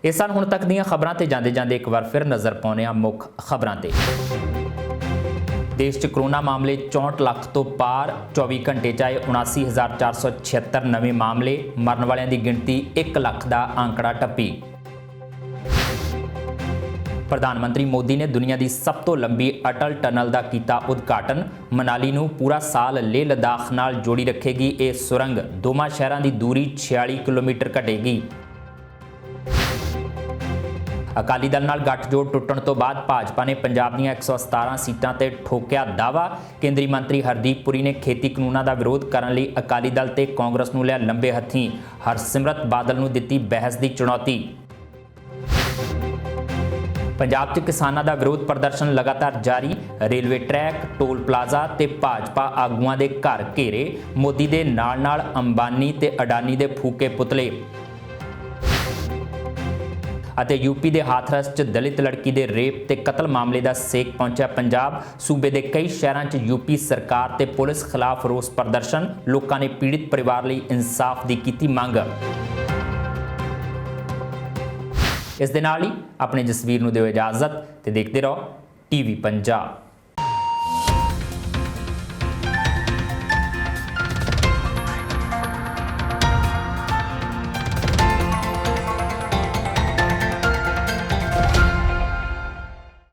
ਇਹ ਸਨ ਹੁਣ ਤੱਕ ਦੀਆਂ ਖਬਰਾਂ ਤੇ ਜਾਂਦੇ ਇੱਕ ਵਾਰ ਫਿਰ ਨਜ਼ਰ ਪਾਉਂਦੇ ਹਾਂ ਮੁੱਖ ਖਬਰਾਂ ਤੇ। ਦੇਸ਼ 'ਚ ਕਰੋਨਾ ਮਾਮਲੇ 64 ਲੱਖ ਤੋਂ ਪਾਰ। 24 ਘੰਟੇ 'ਚ ਆਏ 79,476 ਨਵੇਂ ਮਾਮਲੇ। ਮਰਨ ਵਾਲਿਆਂ ਦੀ ਗਿਣਤੀ 1 ਲੱਖ ਦਾ ਆਂਕੜਾ ਟੱਪੀ। ਪ੍ਰਧਾਨ ਮੰਤਰੀ ਮੋਦੀ ਨੇ ਦੁਨੀਆ ਦੀ ਸਭ ਤੋਂ ਲੰਬੀ ਅਟਲ ਟਨਲ ਦਾ ਕੀਤਾ ਉਦਘਾਟਨ। ਮਨਾਲੀ ਨੂੰ ਪੂਰਾ ਸਾਲ ਲੇਹ ਲਦਾਖ ਨਾਲ ਜੋੜੀ ਰੱਖੇਗੀ ਇਹ ਸੁਰੰਗ। ਦੋਵਾਂ ਸ਼ਹਿਰਾਂ ਦੀ ਦੂਰੀ 46 ਕਿਲੋਮੀਟਰ ਘਟੇਗੀ। ਅਕਾਲੀ ਦਲ ਨਾਲ ਗੱਠਜੋੜ ਟੁੱਟਣ ਤੋਂ ਬਾਅਦ ਭਾਜਪਾ ਨੇ ਪੰਜਾਬ ਦੀਆਂ 117 ਸੀਟਾਂ ਤੇ ਠੋਕਿਆ ਦਾਅਵਾ। ਕੇਂਦਰੀ ਮੰਤਰੀ ਹਰਦੀਪ ਪੁਰੀ ਨੇ ਖੇਤੀ ਕਾਨੂੰਨਾਂ ਦਾ ਵਿਰੋਧ ਕਰਨ ਲਈ ਅਕਾਲੀ ਦਲ ਤੇ ਕਾਂਗਰਸ ਨੂੰ ਲਿਆ ਲੰਬੇ ਹੱਥੀਂ। ਹਰਸਿਮਰਤ ਬਾਦਲ ਨੂੰ ਦਿੱਤੀ ਬਹਿਸ ਦੀ ਚੁਣੌਤੀ। ਪੰਜਾਬ 'ਚ ਕਿਸਾਨਾਂ ਦਾ ਵਿਰੋਧ ਪ੍ਰਦਰਸ਼ਨ ਲਗਾਤਾਰ ਜਾਰੀ। ਰੇਲਵੇ ਟਰੈਕ, ਟੋਲ ਪਲਾਜ਼ਾ ਤੇ ਭਾਜਪਾ ਆਗੂਆਂ ਦੇ ਘਰ ਘੇਰੇ। ਮੋਦੀ ਦੇ ਨਾਲ ਅੰਬਾਨੀ ਤੇ ਅਡਾਨੀ ਦੇ ਫੂਕੇ ਪੁਤਲੇ। ਅਤੇ ਯੂਪੀ ਦੇ ਹਾਥਰਸ 'ਚ ਦਲਿਤ ਲੜਕੀ ਦੇ ਰੇਪ ਤੇ ਕਤਲ ਮਾਮਲੇ ਦਾ ਸੇਕ ਪਹੁੰਚਿਆ ਪੰਜਾਬ। ਸੂਬੇ ਦੇ ਕਈ ਸ਼ਹਿਰਾਂ 'ਚ ਯੂਪੀ ਸਰਕਾਰ ਤੇ ਪੁਲਿਸ ਖਿਲਾਫ ਰੋਸ ਪ੍ਰਦਰਸ਼ਨ। ਲੋਕਾਂ ਨੇ ਪੀੜਿਤ ਪਰਿਵਾਰ ਲਈ ਇਨਸਾਫ ਦੀ ਕੀਤੀ ਮੰਗ। ਇਸ ਦੇ ਨਾਲ ਹੀ ਆਪਣੇ ਜਸਵੀਰ ਨੂੰ ਦਿਓ ਇਜਾਜ਼ਤ ਤੇ ਦੇਖਦੇ ਰਹੋ ਟੀਵੀ ਪੰਜਾਬ।